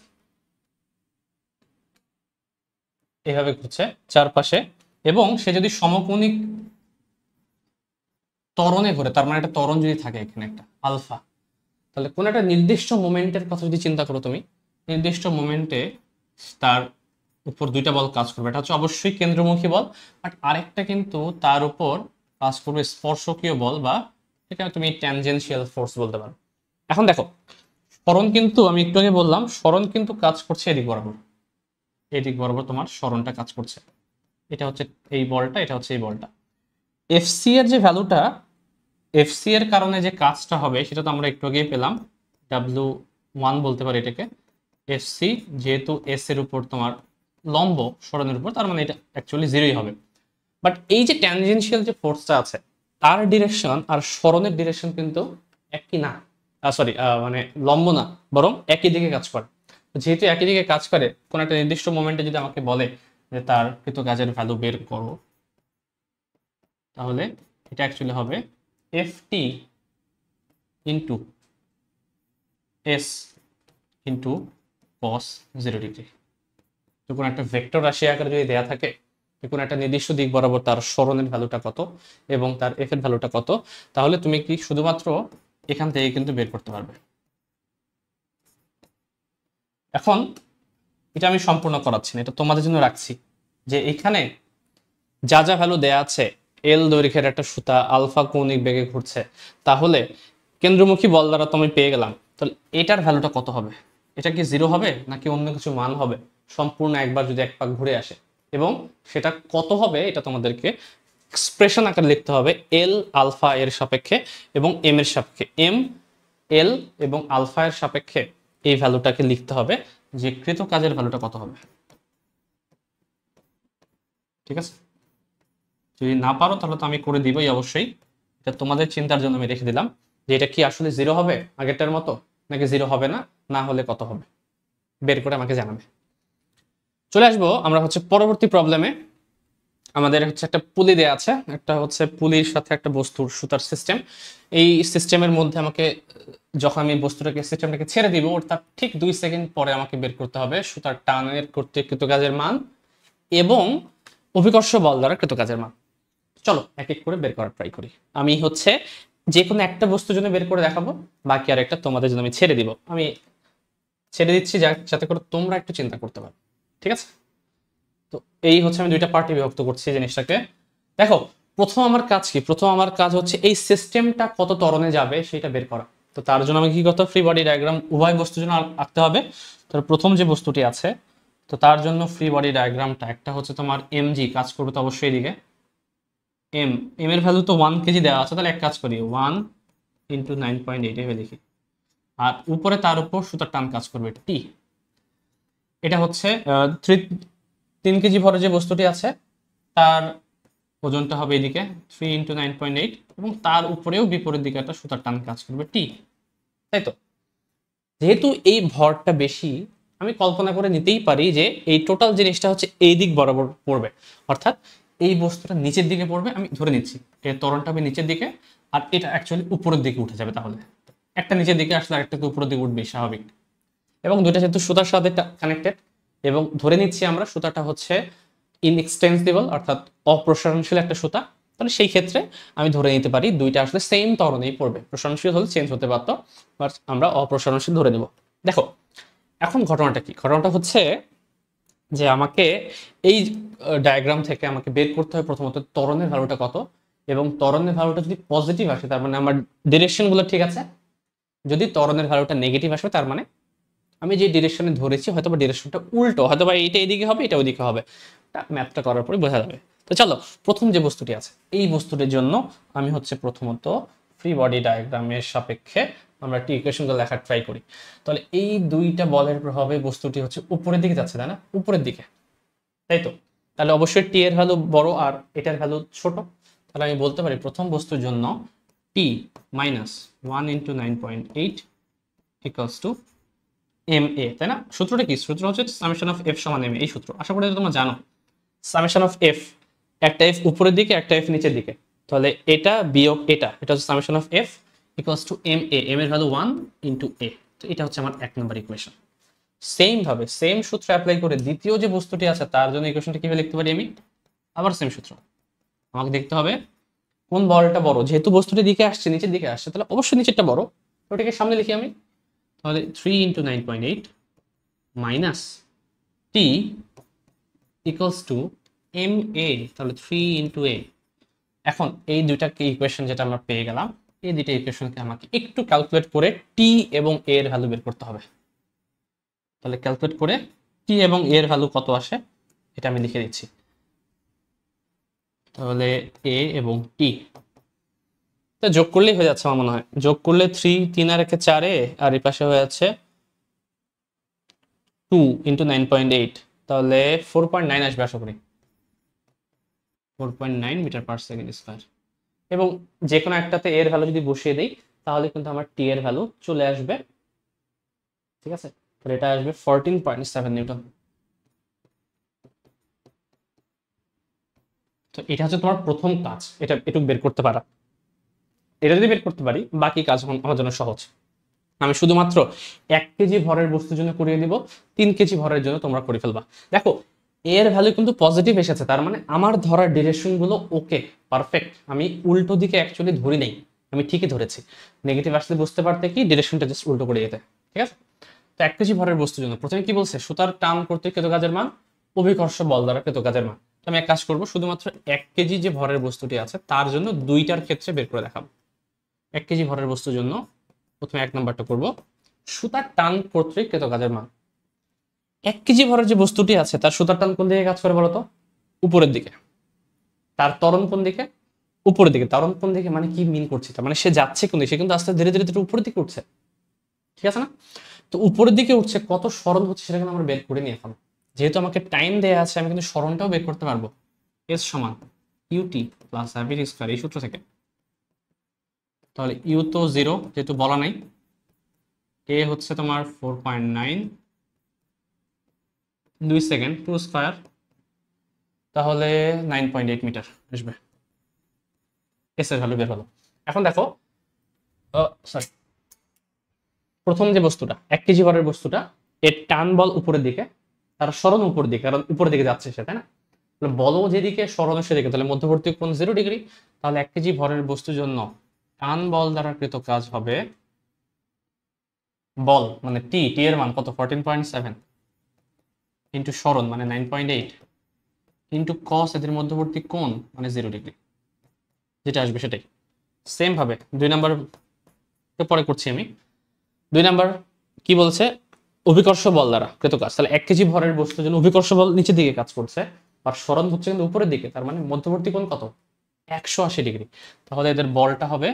এভাবে ঘুরছে চারপাশে, এবং সে যদি সমকৌণিক ত্বরণে ঘুরে, তার মানে একটা ত্বরণ যদি থাকে এখানে একটা আলফা, তাহলে কোন একটা নির্দিষ্ট মোমেন্টের কথা যদি চিন্তা করো তুমি, নির্দিষ্ট মোমেন্টে তার উপর দুইটা বল কাজ করবে। এটা হচ্ছে অবশ্যই কেন্দ্রমুখী বল, বাট আরেকটা কিন্তু তার উপর কাজ করবে স্পর্শকীয় বল, বা এটা তুমি ট্যানজেনশিয়াল ফোর্স বলতে পারো। এখন দেখো, সরণ কিন্তু আমি একটু আগে বললাম, সরণ কিন্তু কাজ করছে এদিক বরাবর, এদিক বরাবর তোমার সরণটা কাজ করছে। এটা হচ্ছে এই বলটা, এটা হচ্ছে এই বলটা। এফসি এর যে ভ্যালুটা, এফসি এর কারণে যে কাজটা হবে সেটা তো আমরা একটু আগেই পেলাম, W1 বলতে পারি এটাকে। এফসি যেহেতু এস এর উপর তোমার লম্ব সরণের উপর, তার মানে এটা অ্যাকচুয়ালি 0ই হবে। বাট এই যে ট্যানজেনশিয়াল যে ফোর্সটা আছে, তার ডিরেকশন আর সরণের ডিরেকশন কিন্তু একই না, সরি মানে লম্ব না, বরং একই দিকে কাজ করে। যেহেতু একই দিকে কাজ করে, কোন একটা নির্দিষ্ট মোমেন্টে যদি আমাকে বলে যে তার কৃতকাজের ভ্যালু বের করো, তাহলে এটা অ্যাকচুয়ালি হবে FT into S into cos 0 degree. তো কোনো একটা ভেক্টর রাশি আকারে যদি দেয়া থাকে, কোনো একটা নির্দিষ্ট দিক বরাবর তার সরণের ভ্যালুটা কত এবং তার এফ এর ভ্যালুটা কত, তাহলে তুমি কি শুধুমাত্র এখান থেকে কিন্তু বের করতে পারবে। এখন এটা আমি সম্পূর্ণ করাচ্ছি না, এটা তোমাদের জন্য রাখছি, যে এখানে যা যা ভ্যালু দেয়া আছে, এল দৈর্ঘ্যের একটা সুতা আলফা কৌণিক বেগে ঘুরছে, তাহলে কেন্দ্রমুখী বল দ্বারা তো আমি পেয়ে গেলাম, তাহলে এটার ভ্যালুটা কত হবে? এটা কি 0 হবে নাকি অন্য কিছু মান হবে সম্পূর্ণ একবার যদি এক পাক ঘুরে আসে? এবং সেটা কত হবে এটা তোমাদেরকে এক্সপ্রেশন আকারে লিখতে হবে, এল আলফা এর সাপেক্ষে এবং এম এর সাপেক্ষে, এম এল এবং আলফা এর সাপেক্ষে এই ভ্যালুটাকে লিখতে হবে যে কৃত কাজের ভ্যালুটা কত হবে। ঠিক আছে, যদি না পারো তাহলে তো আমি করে দিবই অবশ্যই, এটা তোমাদের চিন্তার জন্য আমি রেখে দিলাম যে এটা কি আসলে 0 হবে আগেরটার মতো, নাকি 0 হবে না, না হলে কত হবে, বের করে আমাকে জানাবে। চলে আসবো আমরা হচ্ছে পরবর্তী প্রবলেমে। আমাদের হচ্ছে একটা পুলি দেয়া আছে, একটা হচ্ছে পুলির সাথে একটা বস্তুর সুতার সিস্টেম। এই সিস্টেমের মধ্যে আমাকে, যখন আমি বস্তুটাকে সিস্টেমটাকে ছেড়ে দিব, ওর তার ঠিক 2 সেকেন্ড পরে আমাকে বের করতে হবে সুতার টানের কর্তৃক কৃতকাজের মান এবং অভিকর্ষ বল দ্বারা কৃতকাজের মান। চলো এক এক করে বের করার ট্রাই করি। আমি হচ্ছে যে কোনো একটা বস্তুর জন্য বের করে দেখাবো, বাকি আর একটা তোমাদের জন্য আমি ছেড়ে দিব। আমি ছেড়ে দিচ্ছি যাতে করে তোমরা একটু চিন্তা করতে পারো। ঠিক আছে, তো এই হচ্ছে আমি দুইটা পার্টি বিভক্ত করছি জিনিসটাকে। দেখো, প্রথম আমার কাজ কি? প্রথম আমার কাজ হচ্ছে এই সিস্টেমটা কত ত্বরণে যাবে সেটা বের করা। তো তার জন্য আমি কি করতে হবে, ফ্রি বডি ডায়াগ্রাম উভয় বস্তুর জন্য আঁকতে হবে। তো প্রথম যে বস্তুটি আছে, তো তার জন্য ফ্রি বডি ডায়াগ্রামটা একটা হচ্ছে তোমার এমজি কাজ করবে তো অবশ্যই এদিকে, এম এম এর ভ্যালু তো 1 কেজি দেওয়া আছে, তাহলে এক কাজ করি 1 ইন্টু 9.8 এভাবে লিখি, আর উপরে তার উপর সুতার টান কাজ করবে টি। এটা হচ্ছে 3 কেজি ভরে যে বস্তুটি আছে তার ওজনটা হবে এদিকে 3 ইন্টু 9.8, এবং তার উপরেও বিপরীত দিকে একটা সুতার টান কাজ করবে টি, তাই তো? যেহেতু এই ভরটা বেশি, আমি কল্পনা করে নিতেই পারি যে এই টোটাল জিনিসটা হচ্ছে এই দিক বরাবর পড়বে, অর্থাৎ এই বস্তুটা নিচের দিকে পড়বে। আমি ধরে নিচ্ছি এর ত্বরণটা হবে নিচের দিকে, আর এটা অ্যাকচুয়ালি উপরের দিকে উঠে যাবে। তাহলে একটা নিচের দিকে আসলে আরেকটা তো উপরের দিকে উঠবে স্বাভাবিক। এবং দুইটা যেহেতু সুতার সাথে কানেক্টেড, এবং ধরে নিচ্ছি আমরা সুতাটা হচ্ছে ইনএক্সটেন্সিবল অর্থাৎ অপ্রসারণশীল একটা সুতা, তাহলে সেই ক্ষেত্রে আমি ধরে নিতে পারি দুইটা আসলে সেম ত্বরণেই পড়বে। প্রসারণশীল হলে চেঞ্জ হতে পারতো, বাট আমরা অপ্রসারণশীল ধরে নেব। দেখো এখন ঘটনাটা কি, ঘটনাটা হচ্ছে যে আমাকে এই ডায়াগ্রাম থেকে আমাকে বের করতে হয় প্রথমত ত্বরণের ভ্যালুটা কত, এবং ত্বরণের ভ্যালুটা যদি পজিটিভ আসে তার মানে আমার ডিরেকশনগুলো ঠিক আছে, যদি ত্বরণের ভ্যালুটা নেগেটিভ আসবে তার মানে আমি যে ডিরেকশনে ধরেছি হয়তো বা ডিরেকশনটা উল্টো, হয়তো বা এটা এদিকে হবে এটা ওইদিকে হবে, ম্যাথটা করার পরে বোঝা যাবে। তো চলো প্রথম যে বস্তুটি আছে এই বস্তুটির জন্য আমি হচ্ছে প্রথমত ফ্রি বডি ডায়াগ্রামের সাপেক্ষে আমরা একটি ইকুয়েশনগুলো লেখার ট্রাই করি। তাহলে এই দুইটা বলের প্রভাবে বস্তুটি হচ্ছে উপরের দিকে যাচ্ছে, তাই না, উপরের দিকে, তাই তো। তাহলে অবশ্যই টি এর ভ্যালু বড় আর এটার ভ্যালু ছোট। তাহলে আমি বলতে পারি প্রথম বস্তুর জন্য টি মাইনাস 1 × 9.8 ইকুয়ালস টু এম এ, তাই না। সূত্রটা কি, সূত্র হচ্ছে সামেশন অফ এফ সমান এম এ, এই সূত্র আশা করি তোমরা জানো। সামেশন অফ এফ, একটা এফ উপরের দিকে একটা এফ নিচের দিকে, তাহলে এটা বিয়োগ এটা, এটা হচ্ছে summation of F equals to M A, M এর ভ্যালু 1 × এ। তো এটা হচ্ছে আমার 1 নম্বর ইকুয়েশন। সেম ভাবে সেম সূত্র অ্যাপ্লাই করে দ্বিতীয় যে বস্তুটি আছে তার জন্য ইকুয়েশনটা কিভাবে লিখতে পারি আমি, আবার সেম সূত্র। আমাকে দেখতে হবে কোন বলটা বড়, যেহেতু বস্তুটি দিকে আসছে নিচের দিকে আসছে তাহলে অবশ্যই নিচেরটা বড়, ওটাকে সামনে লিখি আমি। তাহলে 3 × 9.8 minus T equals to M A, তাহলে 3 × a। এখন এই দুইটা ইকুয়েশন যেটা আমরা পেয়ে গেলাম, এই দুইটা ইকুয়েশনকে আমাকে একটু ক্যালকুলেট করে টি এবং এ এর ভ্যালু বের করতে হবে। তাহলে ক্যালকুলেট করে টি এবং এ এর ভ্যালু কত আসে এটা আমি লিখে দিচ্ছি। তাহলে এ এবং টি তো যোগ করলেই হয়ে যাচ্ছে আমার মনে হয়, যোগ করলে 3 3 আর 1 4 এ, আর এই পাশে হয়ে যাচ্ছে 2 × 9.8, তাহলে 4.9 আসবে আশা করি, 4.9 মিটার পার সেকেন্ড স্কয়ার। এবং যে কোনো একটাতে এর ভ্যালু যদি বসিয়ে দেই তাহলে কিন্তু আমার টি এর ভ্যালু চলে আসবে, ঠিক আছে। তাহলে এটা আসবে 14.7 নিউটন। তো এটা হচ্ছে তোমার প্রথম কাজ, এটা একটু বের করতে পারা। এটা যদি বের করতে পারি বাকি কাজ আমার জন্য সহজ। আমি শুধুমাত্র 1 কেজি ভরের বস্তুর জন্য করিয়ে দিব, 3 কেজি ভরের জন্য তোমরা করে ফেলবা। দেখো এর ভ্যালু কিন্তু পজিটিভ এসেছে, তার মানে আমার ধরার ডিরেকশন গুলো ওকে, পারফেক্ট। আমি উল্টো দিকে অ্যাকচুয়ালি ধরি নাই, আমি ঠিকই ধরেছি। নেগেটিভ আসলে বুঝতে পারতে কি ডিরেকশনটা জাস্ট উল্টো করে যেতে, ঠিক আছে। তো 1 কেজি ভরের বস্তুর জন্য প্রথমে কি বলছে, সুতার টান করতে কৃত কাজের মান অভিকর্ষ বল দ্বারা কৃত কাজের মান। তো আমি এক কাজ করবো, শুধুমাত্র 1 কেজি যে ভরের বস্তুটি আছে তার জন্য দুইটার ক্ষেত্রে বের করে দেখাবো। 1 কেজি ভরের বস্তুর জন্য প্রথমে 1 নাম্বারটা করব, সুতার টান কর্তৃক কৃত কাজের মান। 1 কেজি ভরের যে বস্তুটি আছে তার সুতার টান কোন দিকে কাজ করে বলতো, উপরের দিকে। তার ত্বরণ কোন দিকে, উপরের দিকে। ত্বরণ কোন দিকে মানে কি মিন করছে, তার মানে সে যাচ্ছে কোন দিকে, সে কিন্তু আস্তে ধীরে ধীরে ধীরে উপরের দিকে উঠছে, ঠিক আছে না। তো উপরের দিকে উঠছে, কত সরণ হচ্ছে সেটা কিন্তু আমরা বের করে নিই এখন। যেহেতু আমাকে টাইম দেয়া আছে আমি কিন্তু সরণটাও বের করতে পারবো। এস সমান ইউটি প্লাস আরভি স্কয়ার, এই সূত্র থেকে। তাহলে ইউ তো 0 যেহেতু বলা নাই, এ হচ্ছে তোমার 4.9, 2 সেকেন্ড, 2 স্কয়ার, তাহলে 9.8 মিটার আসবে। এস এর ভ্যালু বের হলো। এখন দেখো সরি, প্রথম যে বস্তুটা 1 কেজি ভরের বস্তুটা, এর টান বল উপরের দিকে, তার সরণ উপরের দিকে, কারণ উপরের দিকে যাচ্ছে সে, তাই না। বলও যেদিকে সরণও সেদিকে, তাহলে মধ্যবর্তী কোণ 0 ডিগ্রি। তাহলে 1 কেজি ভরের বস্তুর জন্য টান বল দ্বারা কৃত কাজ হবে, বল মানে টি, টি এর মান কত 14.7 ইন্টু সরণ মানে 9.8 ইন্টু কস এদের মধ্যবর্তী কোণ মানে 0 ডিগ্রি, যেটা আসবে সেটাই। সেম ভাবে 2 নাম্বার পরে করছি আমি। 2 নাম্বার কি বলছে, অভিকর্ষ বল দ্বারা কৃত কাজ। তাহলে 1 কেজি ভরের বস্তুর জন্য অভিকর্ষ বল নিচের দিকে কাজ করছে আর সরণ হচ্ছে কিন্তু উপরের দিকে, তার মানে মধ্যবর্তী কোণ কত 180 ডিগ্রি। তাহলে এদের বলটা হবে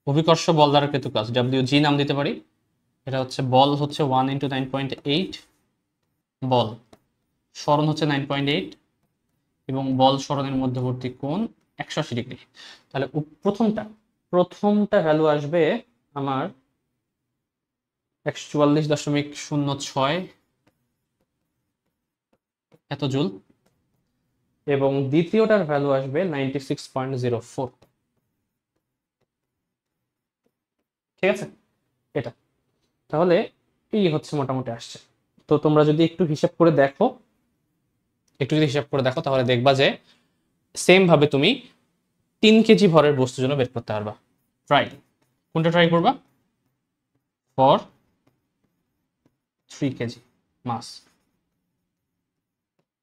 অভিকর্ষ বল দ্বারা কৃত কাজ, ডব্লিউ জি নাম দিতে পারি। এটা হচ্ছে বল হচ্ছে 1 × 9.8, বল সরণ হচ্ছে 9.8 এবং বল সরণের মধ্যবর্তী কোণ 180 ডিগ্রি। তাহলে প্রথমটা ভ্যালু আসবে আমার 144.06 এত জুল, এবং দ্বিতীয়টার ভ্যালু আসবে 96.04, ঠিক আছে। এটা। তাহলে এই হচ্ছে মোটামুটি আসছে। তো তোমরা যদি একটু হিসাব করে দেখো, তাহলে দেখবা যে সেম ভাবে তুমি 3 কেজি ভরের বস্তুর জন্য বের করতে পারবা। ট্রাই, কোনটা ট্রাই করবা? ফর 3 কেজি মাস।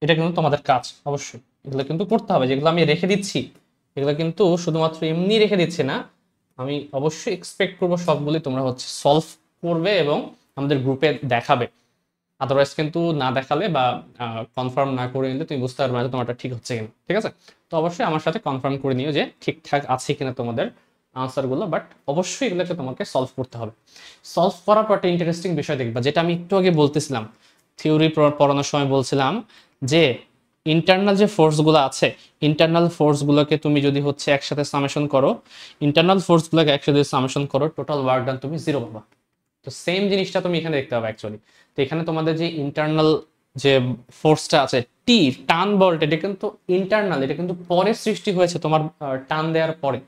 এটা কিন্তু তোমাদের কাজ, অবশ্যই এগুলো কিন্তু করতে হবে। যেগুলো আমি রেখে দিচ্ছি এগুলো কিন্তু শুধুমাত্র এমনি রেখে দিচ্ছি না, আমি অবশ্যই এক্সপেক্ট করবো সবগুলি তোমরা হচ্ছে সলভ করবে এবং আমাদের গ্রুপে দেখাবে। আদারওয়াইজ কিন্তু না দেখালে বা কনফার্ম না করে নিলে তুমি বুঝতে পারবে না যে তোমারটা ঠিক হচ্ছে কিনা। ঠিক আছে, তো অবশ্যই আমার সাথে কনফার্ম করে নিও যে ঠিকঠাক আছে কিনা তোমাদের আনসারগুলো। বাট অবশ্যই এগুলোকে তোমাকে সলভ করতে হবে। সলভ করার পর একটা ইন্টারেস্টিং বিষয় দেখবা, যেটা আমি একটু আগে বলতেছিলাম, থিওরি পড়ানোর সময় বলছিলাম যে ইন্টারনাল যে ফোর্সগুলো আছে, ইন্টারনাল ফোর্সগুলোকে তুমি যদি হচ্ছে একসাথে সামেশন করো, টোটাল ওয়ার্ক ডান তুমি 0 পাবা। তো সেম জিনিসটা তুমি এখানে দেখতে পাবে অ্যাকচুয়ালি। তো এখানে তোমাদের যে ইন্টারনাল যে ফোর্সটা আছে, টি টান বলটা, এটা কিন্তু ইন্টারনাল, এটা কিন্তু পরে সৃষ্টি হয়েছে তোমার টান দেওয়ার পরে।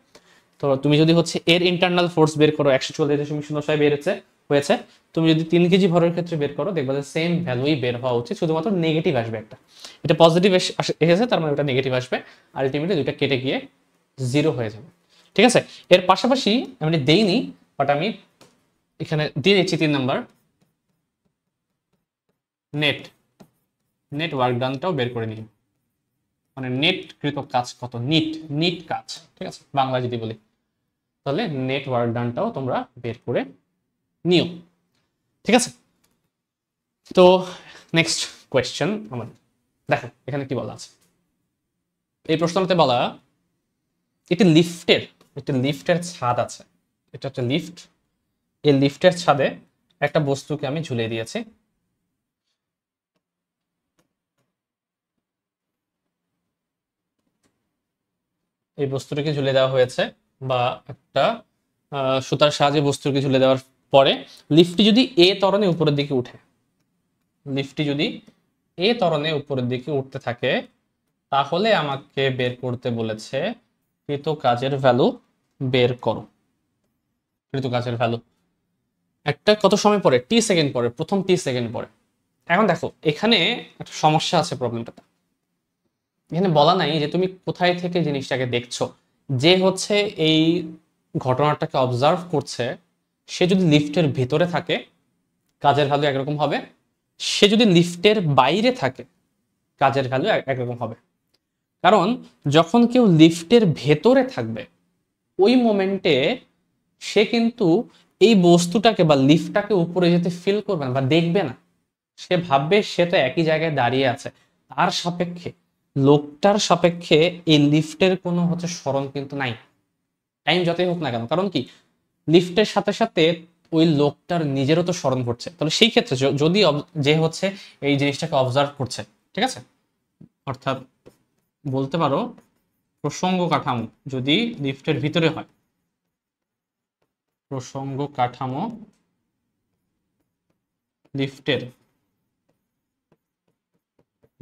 তো তুমি যদি হচ্ছে এর ইন্টারনাল ফোর্স বের করো, 144.06 হয়েছে, তুমি যদি 3 কেজি ভরের ক্ষেত্রে বের করো, দেখবা যে সেম ভ্যালুই বের হওয়া উচিত, শুধুমাত্র নেগেটিভ আসবে একটা। এটা পজিটিভ এসেছে, তার মানে ওটা নেগেটিভ আসবে, আলটিমেটলি দুইটা কেটে গিয়ে 0 হয়ে যাবে। ঠিক আছে, এর পাশাপাশি আমি দেইনি, বাট আমি এখানে দিয়ে দিচ্ছি 3 নাম্বার, নেট নেট ওয়ার্ক ডানটাও বের করে নিই। মানে নেট কৃত কাজ কত, নিট কাজ। ঠিক আছে, বাংলা যদি বলি তাহলে নেট ওয়ার্ক ডানটাও তোমরা বের করে নিও। ঠিক আছে, তো নেক্সট কোয়েশ্চেন আমাদের দেখো এখানে কি বলা আছে। এই প্রশ্নটাতে বলা, একটি লিফটের ছাদ আছে, এটা হচ্ছে লিফট। এই লিফটের ছাদে একটা বস্তুকে আমি ঝুলিয়ে দিয়েছি। এই বস্তুটাকে ঝুলে দেওয়া হয়েছে, বা একটা সুতার সাহায্যে বস্তুকে ঝুলে দেওয়ার পরে লিফটটি যদি এ ত্বরণে উপরের দিকে উঠে, উপরের দিকে উঠতে থাকে, তাহলে আমাকে বের করতে বলেছে কৃত কাজের ভ্যালু বের করো। কৃত কাজের ভ্যালু একটা কত সময় পরে, টি সেকেন্ড পরে, প্রথম টি সেকেন্ড পরে। এখন দেখো এখানে একটা সমস্যা আছে, প্রবলেমটাতে এখানে বলা নাই যে তুমি কোথায় থেকে জিনিসটাকে দেখছো। যে হচ্ছে এই ঘটনাটাকে অবজার্ভ করছে, সে যদি লিফটের ভিতরে থাকে কাজের ভ্যালু একরকম হবে, সে যদি লিফটের বাইরে থাকে কাজের ভ্যালু একরকম হবে। কারণ যখন কেউ লিফটের ভেতরে থাকবে ওই মোমেন্টে সে কিন্তু এই বস্তুটাকে বা লিফটটাকে উপরে যেতে ফিল করবে না বা দেখবে না, সে ভাববে সে তো একই জায়গায় দাঁড়িয়ে আছে। তার সাপেক্ষে, লোকটার সাপেক্ষে এই লিফটের কোনো হচ্ছে স্মরণ কিন্তু নাই, টাইম যতই হোক না কেন। কারণ কি, লিফটের সাথে সাথে ওই লোকটার নিজেরও তো স্মরণ করছে। তাহলে সেই ক্ষেত্রে যদি যে হচ্ছে এই জিনিসটাকে অবজার্ভ করছে, ঠিক আছে, অর্থাৎ বলতে পারো প্রসঙ্গ কাঠামো যদি লিফটের ভিতরে হয়, প্রসঙ্গ কাঠামো লিফটের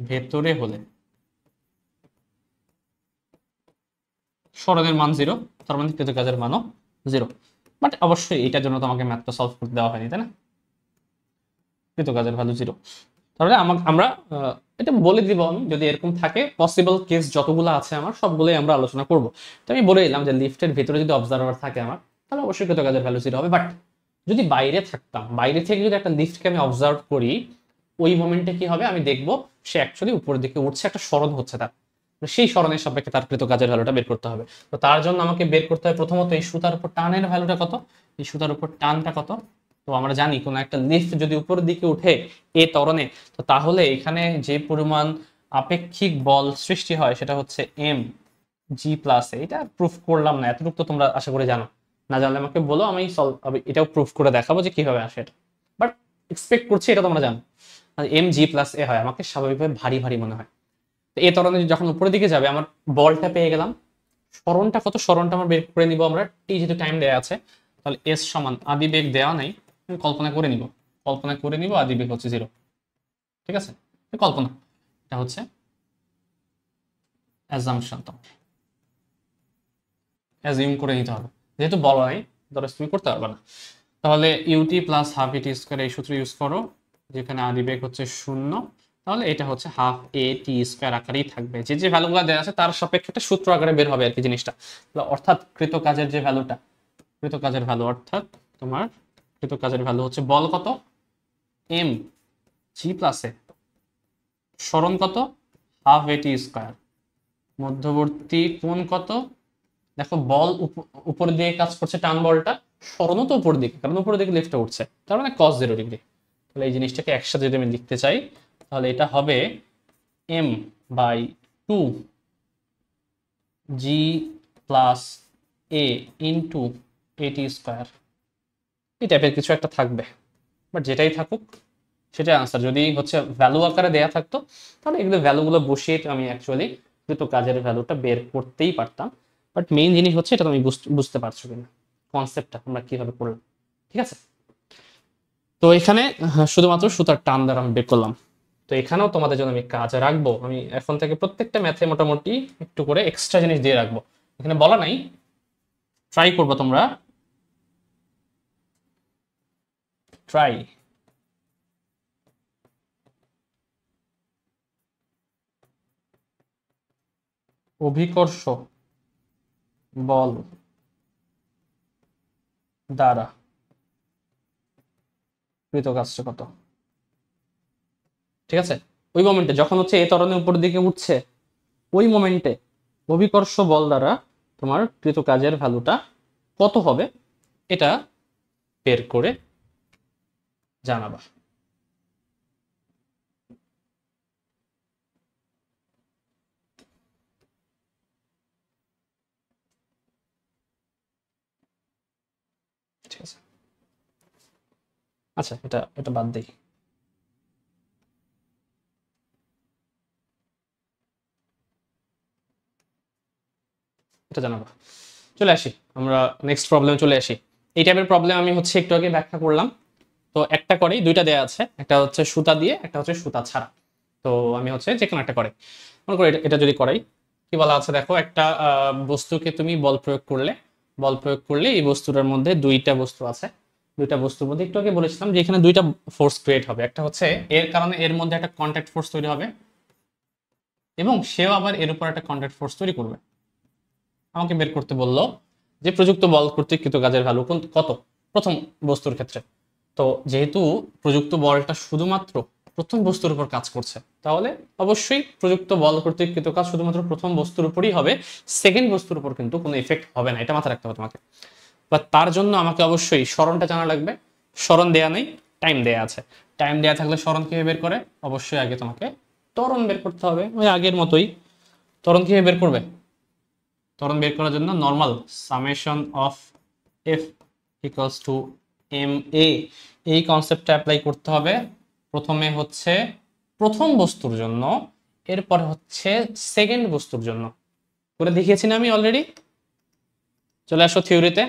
ভেতরে হলে স্মরণের মান 0, তার মানে কৃত কাজের মানও 0। বাট অবশ্যই এটার জন্য তো আমাকে ম্যাথটা সলভ করতে দেওয়া হয়নি, তাই না? কৃত কাজের ভ্যালু 0। তাহলে আমরা এটা বলে দিব, আমি যদি এরকম থাকে পসিবল কেস যতগুলো আছে আমার সবগুলোই আমরা আলোচনা করব। তো আমি বলে দিলাম যে লিফটের ভিতরে যদি অবজারভার থাকে আমার, তাহলে অবশ্যই কৃত কাজের ভ্যালু 0 হবে। বাট যদি বাইরে থাকতাম, বাইরে থেকে যদি একটা লিফটকে আমি অবজার্ভ করি, ওই মোমেন্টে কি হবে আমি দেখবো সে অ্যাকচুয়ালি উপরের দিকে উঠছে, একটা স্মরণ হচ্ছে তার, সেই স্মরণের সাপেক্ষে তার কৃত কাজের ভ্যালুটা বের করতে হবে। তো তার জন্য আমাকে বের করতে হবে প্রথমত এই সুতার উপর টানের ভ্যালুটা কত, এই সুতার উপর টানটা কত। তো আমরা জানি কোন একটা লিফট যদি উপরের দিকে উঠে এ ত্বরণে, তো তাহলে এখানে যে পরিমাণ আপেক্ষিক বল সৃষ্টি হয় সেটা হচ্ছে এম জি প্লাস। এটা প্রুফ করলাম না, এতটুকু তো তোমরা আশা করে জানো। না জানলে আমাকে বলো, আমি এটাও প্রুফ করে দেখাবো যে কিভাবে আসে এটা। বাট এক্সপেক্ট করছি এটা তোমরা জানো, এম জি প্লাস এ হয়, আমাকে স্বাভাবিকভাবে ভারী ভারী মনে হয়। তো এ ত্বরণে যখন উপরের দিকে যাবে আমার বলটা পেয়ে গেলাম, স্মরণটা কত, স্মরণটা আমরা বের করে নিব আমরা, টি যেহেতু টাইম দেওয়া আছে। তাহলে এস সমান, আদি বেগ দেওয়া নাই, আমি কল্পনা করে নিব আদি বেগ হচ্ছে 0। ঠিক আছে, কল্পনা, এটা হচ্ছে অ্যাজাম্পশন, তো অ্যাজিউম করে নিতে হবে, যেহেতু বলা নাই ধরো তুমি করতে পারবে না। তাহলে ইউটি প্লাস হাফ ইটি স্কোয়ার এই সূত্র ইউজ করো, যেখানে আদি বেগ হচ্ছে 0, তাহলে এটা হচ্ছে হাফ এ টি স্কোয়ার আকারেই থাকবে। যে যে ভ্যালুগুলো দেওয়া আছে তার সাপেক্ষে একটা সূত্র আকারে বের হবে আর কি জিনিসটা। অর্থাৎ কৃত কাজের যে ভ্যালুটা, কৃত কাজের ভ্যালু অর্থাৎ তোমার কৃত কাজের ভ্যালু হচ্ছে বল কত, এম জি প্লাস এ, সরণ কত, হাফ এ টি স্কোয়ার, মধ্যবর্তী কোণ কত, দেখো বল উপর দিকে কাজ করছে, টান বলটা, সরণও তো উপর দিকে, কারণ উপর দিকে লিফটে উঠছে, তার মানে cos 0 ডিগ্রি। তাহলে এই জিনিসটাকে একসাথে যদি আমি লিখতে চাই, তাহলে এটা হবে M by two G plus A into AT square, এই টাইপের কিছু একটা থাকবে। বাট যেটাই থাকুক সেটাই আনসার। যদি হচ্ছে ভ্যালু আকারে দেয়া থাকতো তাহলে এগুলো ভ্যালুগুলো বসিয়ে আমি অ্যাকচুয়ালি কৃত কাজের ভ্যালুটা বের করতেই পারতাম। বাট মেইন জিনিস হচ্ছে এটা তুমি বুঝতে পারছো কিনা কনসেপ্টটা আমরা কিভাবে করলাম, ঠিক আছে? তো এখানে শুধুমাত্র সুতার টান দ্বারা আমি বের করলাম। তো এখানেও তোমাদের জন্য আমি কাজ রাখবো, আমি এখন থেকে প্রত্যেকটা ম্যাথে মোটামুটি একটু করে এক্সট্রা জিনিস দিয়ে রাখবো। এখানে বলা নাই, ট্রাই করবো তোমরা, ট্রাই। অভিকর্ষ বল দ্বারা কৃত কাজটা কত, ঠিক আছে? ওই মোমেন্টে যখন হচ্ছে এ ত্বরণের উপর দিকে উঠছে, ওই মোমেন্টে অভিকর্ষ বল দ্বারা তোমার কৃত কাজের ভ্যালুটা কত হবে এটা বের করে জানাবা। ঠিক আছে, আচ্ছা এটা এটা বাদ দেই। এটা জানাবো। চলে আসি আমরা নেক্সট প্রবলেমে চলে আসি। এই টাইপের প্রবলেম আমি হচ্ছে একটু আগে ব্যাখ্যা করলাম। তো একটা করেই দুইটা দেয়া আছে, একটা হচ্ছে সুতা দিয়ে, একটা হচ্ছে সুতা ছাড়া। তো আমি হচ্ছে যে কোনো একটা করে মনে করি, এটা যদি করাই, কি বলা আছে দেখো, একটা বস্তুকে তুমি বল প্রয়োগ করলে, বল প্রয়োগ করলে এই বস্তুটার মধ্যে দুইটা বস্তু আছে, দুইটা বস্তুর মধ্যে একটু আগে বলেছিলাম যে এখানে দুইটা ফোর্স ক্রিয়েট হবে। একটা হচ্ছে এর কারণে এর মধ্যে একটা কন্ট্যাক্ট ফোর্স তৈরি হবে, এবং সেও আবার এর উপর একটা কন্ট্যাক্ট ফোর্স তৈরি করবে। আমাকে বের করতে বললো যে প্রযুক্ত বল কর্তৃক কৃত কাজের ভ্যালু কত প্রথম বস্তুর ক্ষেত্রে। তো যেহেতু প্রযুক্ত বলটা শুধুমাত্র প্রথম বস্তুর উপর কাজ করছে, তাহলে অবশ্যই প্রযুক্ত বল কর্তৃক কৃত কাজ শুধুমাত্র প্রথম বস্তুর উপরই হবে, সেকেন্ড বস্তুর উপর কিন্তু কোনো ইফেক্ট হবে না, এটা মাথায় রাখতে হবে তোমাকে। বা তার জন্য আমাকে অবশ্যই স্মরণটা জানা লাগবে। স্মরণ দেয়া নেই, টাইম দেয়া আছে। টাইম দেয়া থাকলে স্মরণ কিভাবে বের করে, অবশ্যই আগে তোমাকে ত্বরণ বের করতে হবে, ওই আগের মতোই। ত্বরণ কিভাবে বের করবে, ত্বরণ বের করার জন্য normal summation of F equals to M A, এই কনসেপ্টটা অ্যাপ্লাই করতে হবে। প্রথমে হচ্ছে প্রথম বস্তুর জন্য, এরপর হচ্ছে সেকেন্ড বস্তুর জন্য, করে দেখিয়েছি না আমি অলরেডি। চলে আসো থিওরিতে।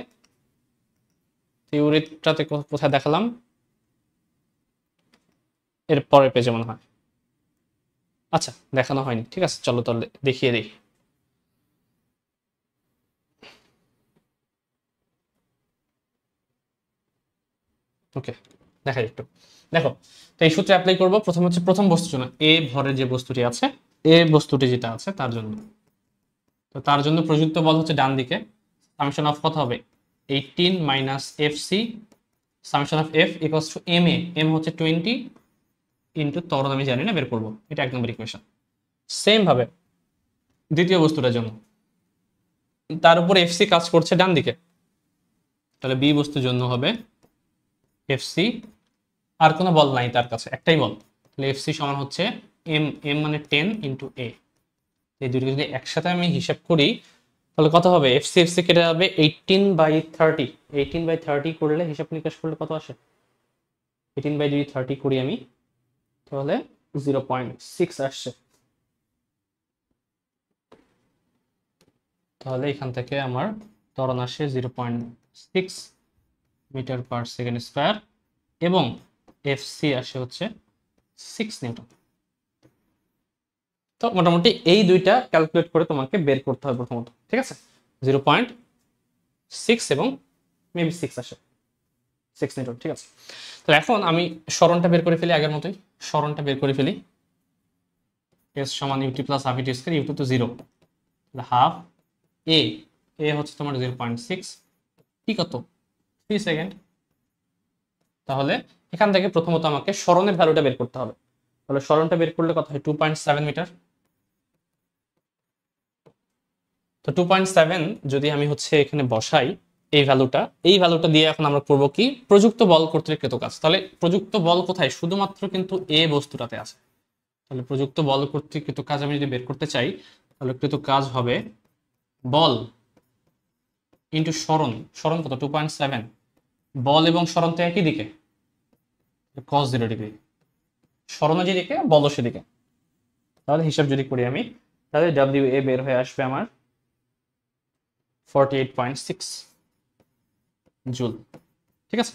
থিওরিটাতে কোথায় দেখালাম, এর পরের পেজে মনে হয়। আচ্ছা দেখানো হয়নি, ঠিক আছে চলো তাহলে দেখিয়ে দিই। ওকে দেখাই একটু, দেখো। তো এই সূত্রে অ্যাপ্লাই করব। প্রথম হচ্ছে প্রথম বস্তুর জন্য, এ ভরের যে বস্তুটি আছে, এ বস্তুটি যেটা আছে তার জন্য। তো তার জন্য প্রযুক্ত বল হচ্ছে ডান দিকে, সামেশন অফ কত হবে 18 minus F C, summation of F equals to M A, M হচ্ছে 20 ইন্টু ত্বরণ আমি জানি না, বের করবো, এটা এক নম্বর ইকুয়েশন। সেম ভাবে দ্বিতীয় বস্তুটার জন্য, তার উপর এফ সি কাজ করছে ডান দিকে, তাহলে বি বস্তুর জন্য হবে এফ সি, আর কোনো বল নাই তার কাছে, একটাই বল, তাহলে এফ সি সমান হচ্ছে এম, এম মানে 10 ইন্টু এ। এই দুটো যদি একসাথে আমি হিসাব করি তাহলে কত হবে, এফ সি কেটে যাবে 18/30, 18/30 করলে হিসাব নিকাশ করলে কত আসে, 18/30 করি আমি, তাহলে 0.6 আসছে। তাহলে এখান থেকে আমার ত্বরণ আসে 0.6 মিটার পার সেকেন্ড স্কোয়ার, এবং এফ সি আসে হচ্ছে 6 নিউটন। তো মোটামুটি এই দুইটা ক্যালকুলেট করে তোমাকে বের করতে হবে প্রথমত, ঠিক আছে? 0.6 এবং মেবি 6 আসে, নিউটন, ঠিক আছে। তো এখন আমি সরণটা বের করে ফেলি, আগের মতোই সরণটা বের করে ফেলি। এস সমান UT plus half AT square, UT তো 0, হাফ এ, এ হচ্ছে তোমার 0.6, টি কত 3 সেকেন্ড। তাহলে এখান থেকে প্রথমত আমাকে সরণের ভ্যালুটা বের করতে হবে। তাহলে সরণটা বের করলে কত হয় 2.7 মিটার। তো 2.7 যদি আমি হচ্ছে এখানে বসাই এই ভ্যালুটা দিয়ে এখন আমরা করব কি, প্রযুক্ত বল কর্তৃক কৃত কাজ। তাহলে প্রযুক্ত বল কোথায়, শুধুমাত্র কিন্তু এ বস্তুটাতে আছে। তাহলে প্রযুক্ত বল কর্তৃক কৃত কাজ আমি যদি বের করতে চাই, তাহলে কৃত কাজ হবে বল ইন্টু সরণ। সরণ কত 2.7, বল এবং সরণ তো একই দিকে, cos 0 ডিগ্রি, সরণও যেদিকে বলও সেদিকে। তাহলে হিসাব যদি করি আমি, তাহলে ডাব্লিউ এ বের হয়ে আসবে আমার 48.6 জুল, ঠিক আছে।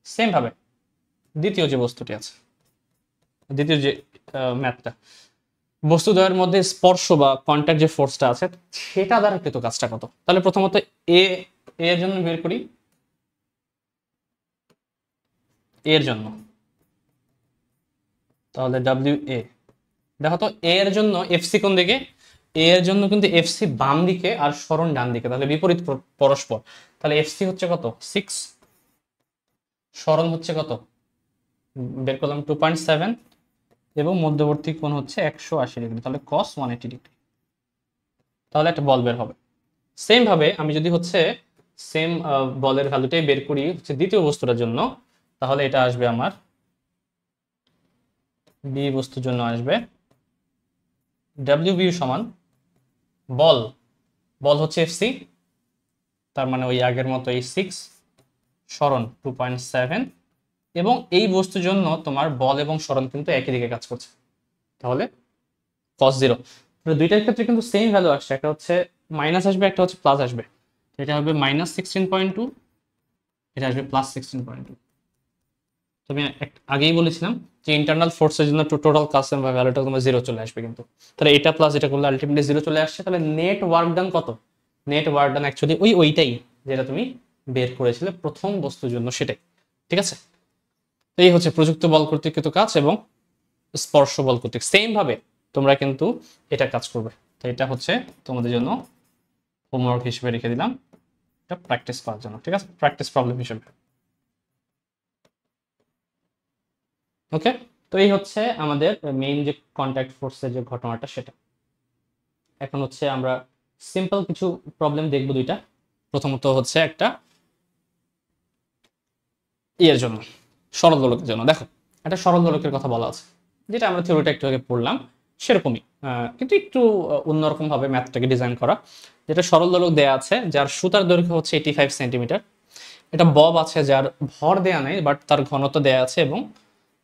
সেম ভাবে দ্বিতীয় যে বস্তুটি আছে, দ্বিতীয় যে ম্যাথটা, বস্তুদ্বয়ের মধ্যে স্পর্শ বা কন্ট্যাক্ট যে ফোর্সটা আছে সেটা দ্বারা কৃত কাজটা কত। তাহলে প্রথমত এ এর জন্য বের করি, এর জন্য তাহলে ডাব্লিউ এ, দেখো তো এ এর জন্য এফসি কোন দিকে, এ এর জন্য কিন্তু এফসি বাম দিকে আর সরণ ডান দিকে, তাহলে বিপরীত পরস্পর। তাহলে এফসি হচ্ছে কত 6, সরণ হচ্ছে কত বের করলাম 2.7, এবং মধ্যবর্তী কোণ হচ্ছে 180 ডিগ্রি, তাহলে cos 180 ডিগ্রি। তাহলে একটা বল বের হবে। সেম ভাবে আমি যদি হচ্ছে সেম বলের ভ্যালুটাই বের করি হচ্ছে দ্বিতীয় বস্তুটার জন্য, তাহলে এটা আসবে আমার বি বস্তুর জন্য আসবে ডাব্লিউ সমান বল, বল হচ্ছে এফসি, তার মানে ওই আগের মতো এই 6, সরণ 2.7, এবং এই বস্তুর জন্য তোমার বল এবং সরণ কিন্তু একই দিকে কাজ করছে, তাহলে cos 0। দুইটার ক্ষেত্রে কিন্তু সেম ভ্যালু আসছে, একটা হচ্ছে মাইনাস আসবে, একটা হচ্ছে প্লাস আসবে। এটা হবে -16.2, এটা আসবে +16.2। আমি আগেই বলেছিলাম যে ইন্টারনাল ফোর্সের জন্য টোটাল কাজ বা ভ্যালুটা তোমার 0 চলে আসবে, কিন্তু তাহলে এটা প্লাস এটা করলে আলটিমেটলি 0 চলে আসছে। তাহলে নেট ওয়ার্ক ডান কত, নেট ওয়ার্ক ডান অ্যাকচুয়ালি ওইটাই যেটা তুমি বের করেছিলে প্রথম বস্তুর জন্য, সেটাই, ঠিক আছে। এই হচ্ছে প্রযুক্ত বল কর্তৃক কৃত কাজ এবং স্পর্শ বল কর্তৃক। সেম ভাবে তোমরা কিন্তু এটা কাজ করবে। তো এটা হচ্ছে তোমাদের জন্য হোমওয়ার্ক হিসেবে রেখে দিলাম, এটা প্র্যাকটিস করার জন্য, ঠিক আছে, প্র্যাকটিস প্রবলেম হিসেবে। ওকে, তো এই হচ্ছে আমাদের মেইন যে কন্ট্যাক্ট ফোর্সের যে ঘটনাটা সেটা। এখন হচ্ছে আমরা সিম্পল কিছু প্রবলেম দেখব দুইটা। প্রথমত হচ্ছে একটা ইয়ের জন্য, সরল দোলকের জন্য। দেখো একটা সরল দোলকের কথা বলা আছে, যেটা আমরা থিওরিটা একটু আগে পড়লাম সেরকমই, কিন্তু একটু অন্যরকম ভাবে ম্যাথটাকে ডিজাইন করা। যেটা সরল দোলক দেয়া আছে যার সুতার দৈর্ঘ্য হচ্ছে 85 সেন্টিমিটার, এটা বব আছে যার ভর দেয়া নেই বাট তার ঘনত্ব দেয়া আছে এবং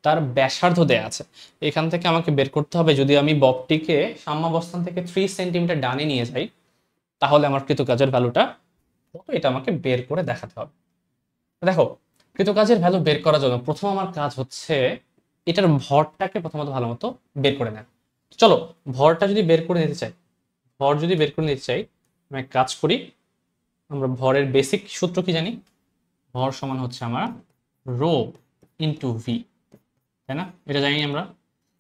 তার ব্যাসার্ধ দেয়া আছে। এখান থেকে আমাকে বের করতে হবে যদি আমি ববটিকে সাম্যাবস্থান থেকে 3 সেন্টিমিটার ডানে নিয়ে যাই, তাহলে আমার কৃতকাজের ভ্যালুটা কত, এটা আমাকে বের করে দেখাতে হবে। দেখো কৃতকাজের ভ্যালু বের করার জন্য প্রথম আমার কাজ হচ্ছে এটার ভরটাকে প্রথমত ভালো মতো বের করে নেয়। চলো ভরটা যদি বের করে নিতে চাই, ভর যদি বের করে নিতে চাই, আমি এক কাজ করি, আমরা ভরের বেসিক সূত্র কি জানি, ভর সমান হচ্ছে আমার রো ইন্টু ভি, তাই না, এটা জানি আমরা।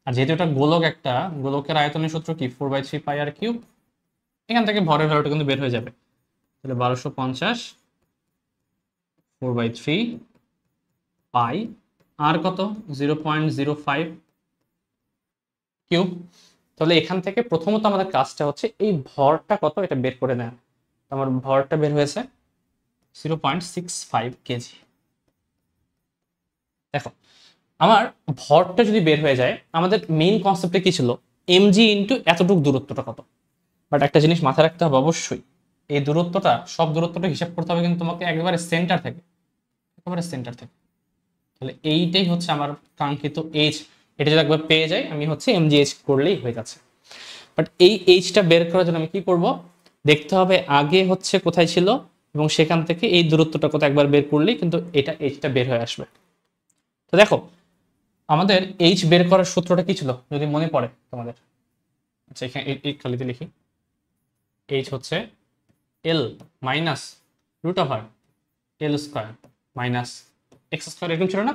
আর যেহেতু এটা গোলক, একটা গোলকের আয়তনের সূত্র কি 4/3 পাই আর কিউব, এখান থেকে ভরের ভ্যালুটা কিন্তু বের হয়ে যাবে। তাহলে 1250 4/3 পাই আর কত 0.05 কিউব। তাহলে এখান থেকে প্রথমত আমাদের কাজটা হচ্ছে এই ভরটা কত এটা বের করে নেওয়া। আমার ভরটা বের হয়েছে 0.65 কেজি। দেখো আমার ভরটা যদি বের হয়ে যায়, আমাদের মেইন কনসেপ্টে কি ছিল, এমজি ইন্টু এতটুকু দূরত্বটা কত। বাট একটা জিনিস মাথায় রাখতে হবে অবশ্যই, এই দূরত্বটা সব দূরত্বটা হিসাব করতে হবে কিন্তু তোমাকে একেবারে সেন্টার থেকে, একেবারে সেন্টার থেকে। তাহলে এইটাই হচ্ছে আমার কাঙ্ক্ষিত এইচ, এটা যদি একবার পেয়ে যাই আমি হচ্ছে এমজিএইচ করলেই হয়ে যাচ্ছে। বাট এই এইচটা বের করার জন্য আমি কি করব, দেখতে হবে আগে হচ্ছে কোথায় ছিল এবং সেখান থেকে এই দূরত্বটা কোথায় একবার বের করলেই কিন্তু এটা এইচটা বের হয়ে আসবে। তো দেখো আমাদের এইচ বের করার সূত্রটা কি ছিল যদি মনে পড়ে তোমাদের, আচ্ছা এখানে এই খালিতে লিখি, এইচ হচ্ছে এল মাইনাস রুট ওভার এল স্কয়ার মাইনাস এক্স স্কোয়ার এরকম ছিল না,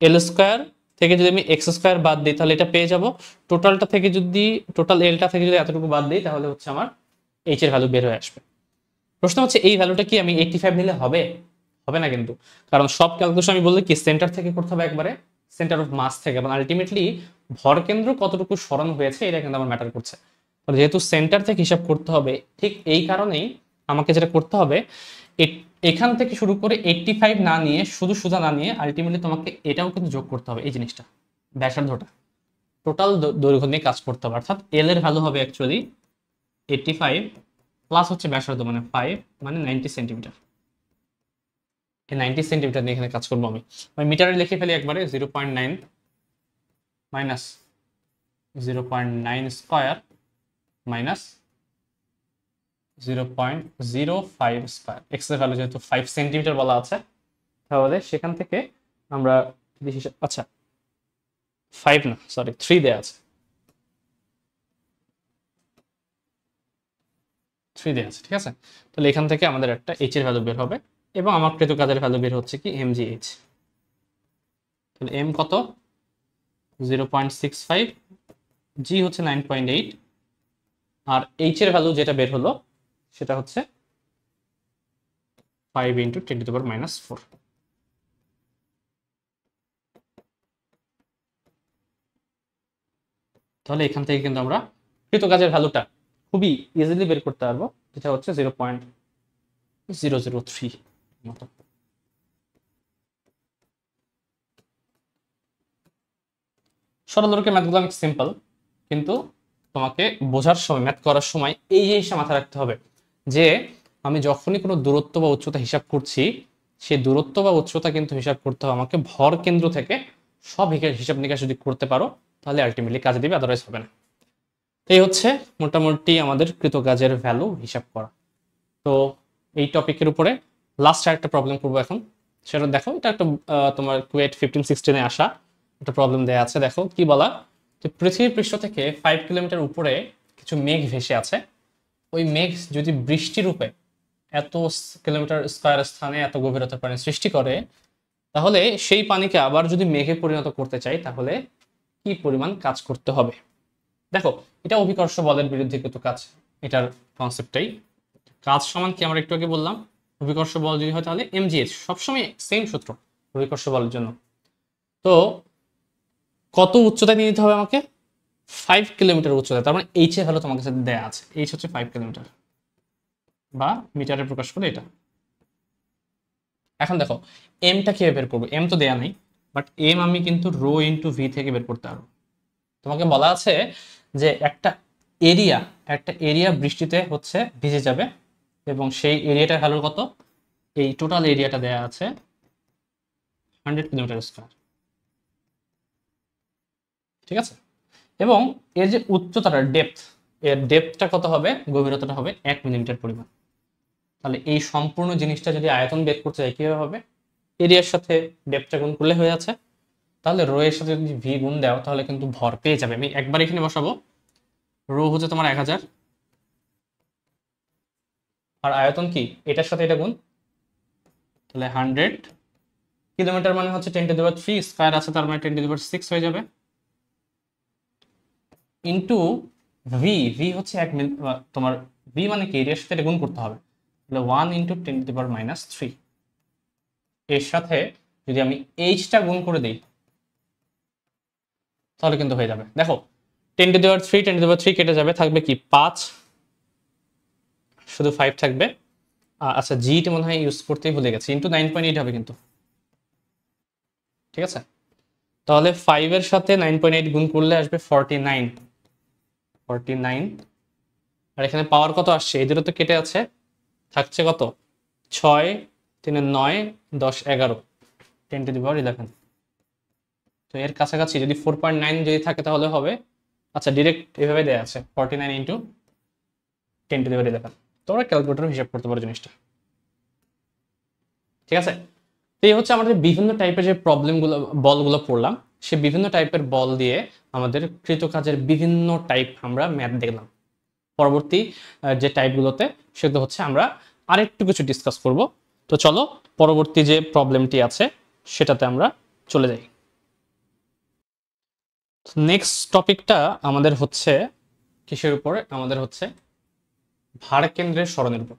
এল স্কোয়ার থেকে যদি আমি এক্স স্কোয়ার বাদ দিই তাহলে এটা পেয়ে যাব, টোটালটা থেকে যদি টোটাল এলটা থেকে যদি এতটুকু বাদ দিই তাহলে হচ্ছে আমার এইচ এর ভ্যালু বের হয়ে আসবে। প্রশ্ন হচ্ছে এই ভ্যালুটা কি আমি 85 নিলে হবে? হবে না কিন্তু, কারণ সব ক্যালকুলেশন আমি বললে কি সেন্টার থেকে করতে হবে, একবারে সেন্টার অফ মাস থেকে, এবং আলটিমেটলি ভর কেন্দ্র কতটুকু সরণ হয়েছে এটা কিন্তু আমার ম্যাটার করছে। যেহেতু সেন্টার থেকে হিসাব করতে হবে, ঠিক এই কারণেই আমাকে যেটা করতে হবে এখান থেকে শুরু করে 85 না নিয়ে, শুধু সোজা না নিয়ে আলটিমেটলি তোমাকে এটাও কিন্তু যোগ করতে হবে, এই জিনিসটা ব্যাসার্ধটা টোটাল দৈর্ঘ্য নিয়ে কাজ করতে হবে। অর্থাৎ এল এর ভ্যালু হবে অ্যাকচুয়ালি 85 প্লাস হচ্ছে ব্যাসার্ধ মানে 5 মানে 90 সেন্টিমিটার। এই 90 সেন্টিমিটার নিয়ে এখানে কাজ করবো আমি মিটারে লিখে ফেলি একবারে 0.9 minus 0.9 square minus 0.05 square. X এর ভ্যালু যেহেতু 5 সেন্টিমিটার বলা আছে, তাহলে সেখান থেকে আমরা আচ্ছা 5 না সরি 3 দেয়া আছে, 3 দেয়া আছে, ঠিক আছে। তাহলে এখান থেকে আমাদের একটা এইচ এর ভ্যালু বের হবে, এবং আমার কৃত কাজের ভ্যালু বের হচ্ছে কি mgh। তাহলে m কত 0.65, g হচ্ছে 9.8, আর h এর ভ্যালু যেটা বের হলো সেটা হচ্ছে 5 × 10⁻⁴। তাহলে এখান থেকে কিন্তু আমরা কৃত কাজের ভ্যালুটা খুবই ইজিলি বের করতে পারবো, যেটা হচ্ছে 0.003 মতো। সরলরৈখিক ম্যাথগুলো অনেক সিম্পল, কিন্তু তোমাকে বোঝার সময়, ম্যাথ করার সময় এই জিনিসটা মাথায় রাখতে হবে যে আমি যখনই কোনো দূরত্ব বা উচ্চতা হিসাব করছি, সেই দূরত্ব বা উচ্চতা কিন্তু হিসাব করতে হবে আমাকে ভর কেন্দ্র থেকে। সব হিসাব নিকাশ যদি করতে পারো তাহলে আলটিমেটলি কাজে দিবে, আদারওয়াইজ হবে না। এই হচ্ছে মোটামুটি আমাদের কৃতকাজের ভ্যালু হিসাব করা। তো এই টপিকের উপরে লাস্ট একটা প্রবলেম করবো এখন, সেটা দেখো, এটা একটা তোমার কুয়েট 15-16 আসা একটা প্রবলেম দেয়া আছে। দেখো কি বলা, যে পৃথিবীর পৃষ্ঠ থেকে 5 কিলোমিটার উপরে কিছু মেঘ ভেসে আছে। ওই মেঘ যদি বৃষ্টি রূপে এত কিলোমিটার স্কয়ার স্থানে এত গভীরতার পানি সৃষ্টি করে, তাহলে সেই পানিকে আবার যদি মেঘে পরিণত করতে চাই তাহলে কি পরিমাণ কাজ করতে হবে। দেখো এটা অভিকর্ষ বলের বিরুদ্ধে কিন্তু কাজ, এটার কনসেপ্টটাই। কাজ সমান কি আমরা একটু আগে বললাম, অভিকর্ষ বল যদি হয় তাহলে mgh, সবসময় সেম সূত্র অভিকর্ষ বলের জন্য। তো কত উচ্চতায় নিয়ে নিতে হবে আমাকে, 5 কিলোমিটার উচ্চতায়, তার মানে এইচ এর ভ্যালু তোমাকে সাথে দেয়া আছে, এইচ হচ্ছে 5 কিলোমিটার, বা মিটারে প্রকাশ করে এটা। এখন দেখো এমটা কিভাবে বের করবো, এম তো দেয়া নাই, বাট এম আমি কিন্তু রো ইন্টু ভি থেকে বের করতে পারবো। তোমাকে বলা আছে যে একটা এরিয়া বৃষ্টিতে হচ্ছে ভিজে যাবে, এবং সেই এরিয়াটার ভ্যালু কত, এই টোটাল এরিয়াটা দেয়া আছে 100 কিলোমিটার স্কয়ার, ঠিক আছে। এবং এর যে উচ্চতাটা এর ডেপথটা কত হবে, গভীরতাটা হবে 1 মিলিমিটার পরিমাণ। তাহলে এই সম্পূর্ণ জিনিসটা যদি আয়তন বের করতে চাই কিভাবে হবে, এরিয়ার সাথে ডেপথটা গুণ করলে হয়ে আছে। তাহলে রো এর সাথে যদি ভি গুণ দাও তাহলে কিন্তু ভর পেয়ে যাবে। আমি একবার এখানে বসাবো, রো হচ্ছে তোমার 1000, আর আয়তন কি এটার সাথে এটা গুণ, তাহলে 100 কিলোমিটার মানে হচ্ছে 10⁻³ স্কয়ার আছে, তার মানে 10⁻6 হয়ে যাবে, ইন্টু ভি হচ্ছে তোমার ভি মানে কি এরিয়ার সাথে এটা গুণ করতে হবে, তাহলে 1 × 10⁻³ এর সাথে যদি আমি এইচটা গুণ করে দিই তাহলে কিন্তু হয়ে যাবে। দেখো 10⁻³ কেটে যাবে, থাকবে কি 5, শুধু 5 থাকবে। আচ্ছা জিটা মনে হয় ইউজ করতেই ভুলে গেছি, ইন্টু 9.8 হবে কিন্তু, ঠিক আছে। তাহলে 5 এর সাথে 9.8 গুণ করলে আসবে 49, আর এখানে পাওয়ার কত আসছে, এদেরও তো কেটে আছে, থাকছে কত 6, 3 9, 10 11, 10⁻11। তো এর কাছাকাছি যদি 4.9 যদি থাকে তাহলে হবে, আচ্ছা ডিরেক্ট এভাবে দেয়া আছে 49 × 10⁻11। তোমরা ক্যালকুলেটর হিসাব করতে পারো জিনিসটা, ঠিক আছে। তো এই হচ্ছে আমাদের বিভিন্ন টাইপের যে প্রবলেমগুলো বলগুলো পড়লাম, সে বিভিন্ন টাইপের বল দিয়ে আমাদের কৃতকাজের বিভিন্ন টাইপ আমরা ম্যাথ দেখলাম। পরবর্তী যে টাইপগুলোতে সেগুলো হচ্ছে আমরা আরেকটু কিছু ডিসকাস করব। তো চলো পরবর্তী যে প্রবলেমটি আছে সেটাতে আমরা চলে যাই। নেক্সট টপিকটা আমাদের হচ্ছে কিসের উপরে? আমাদের হচ্ছে ভারকেন্দ্রের সরণের উপর।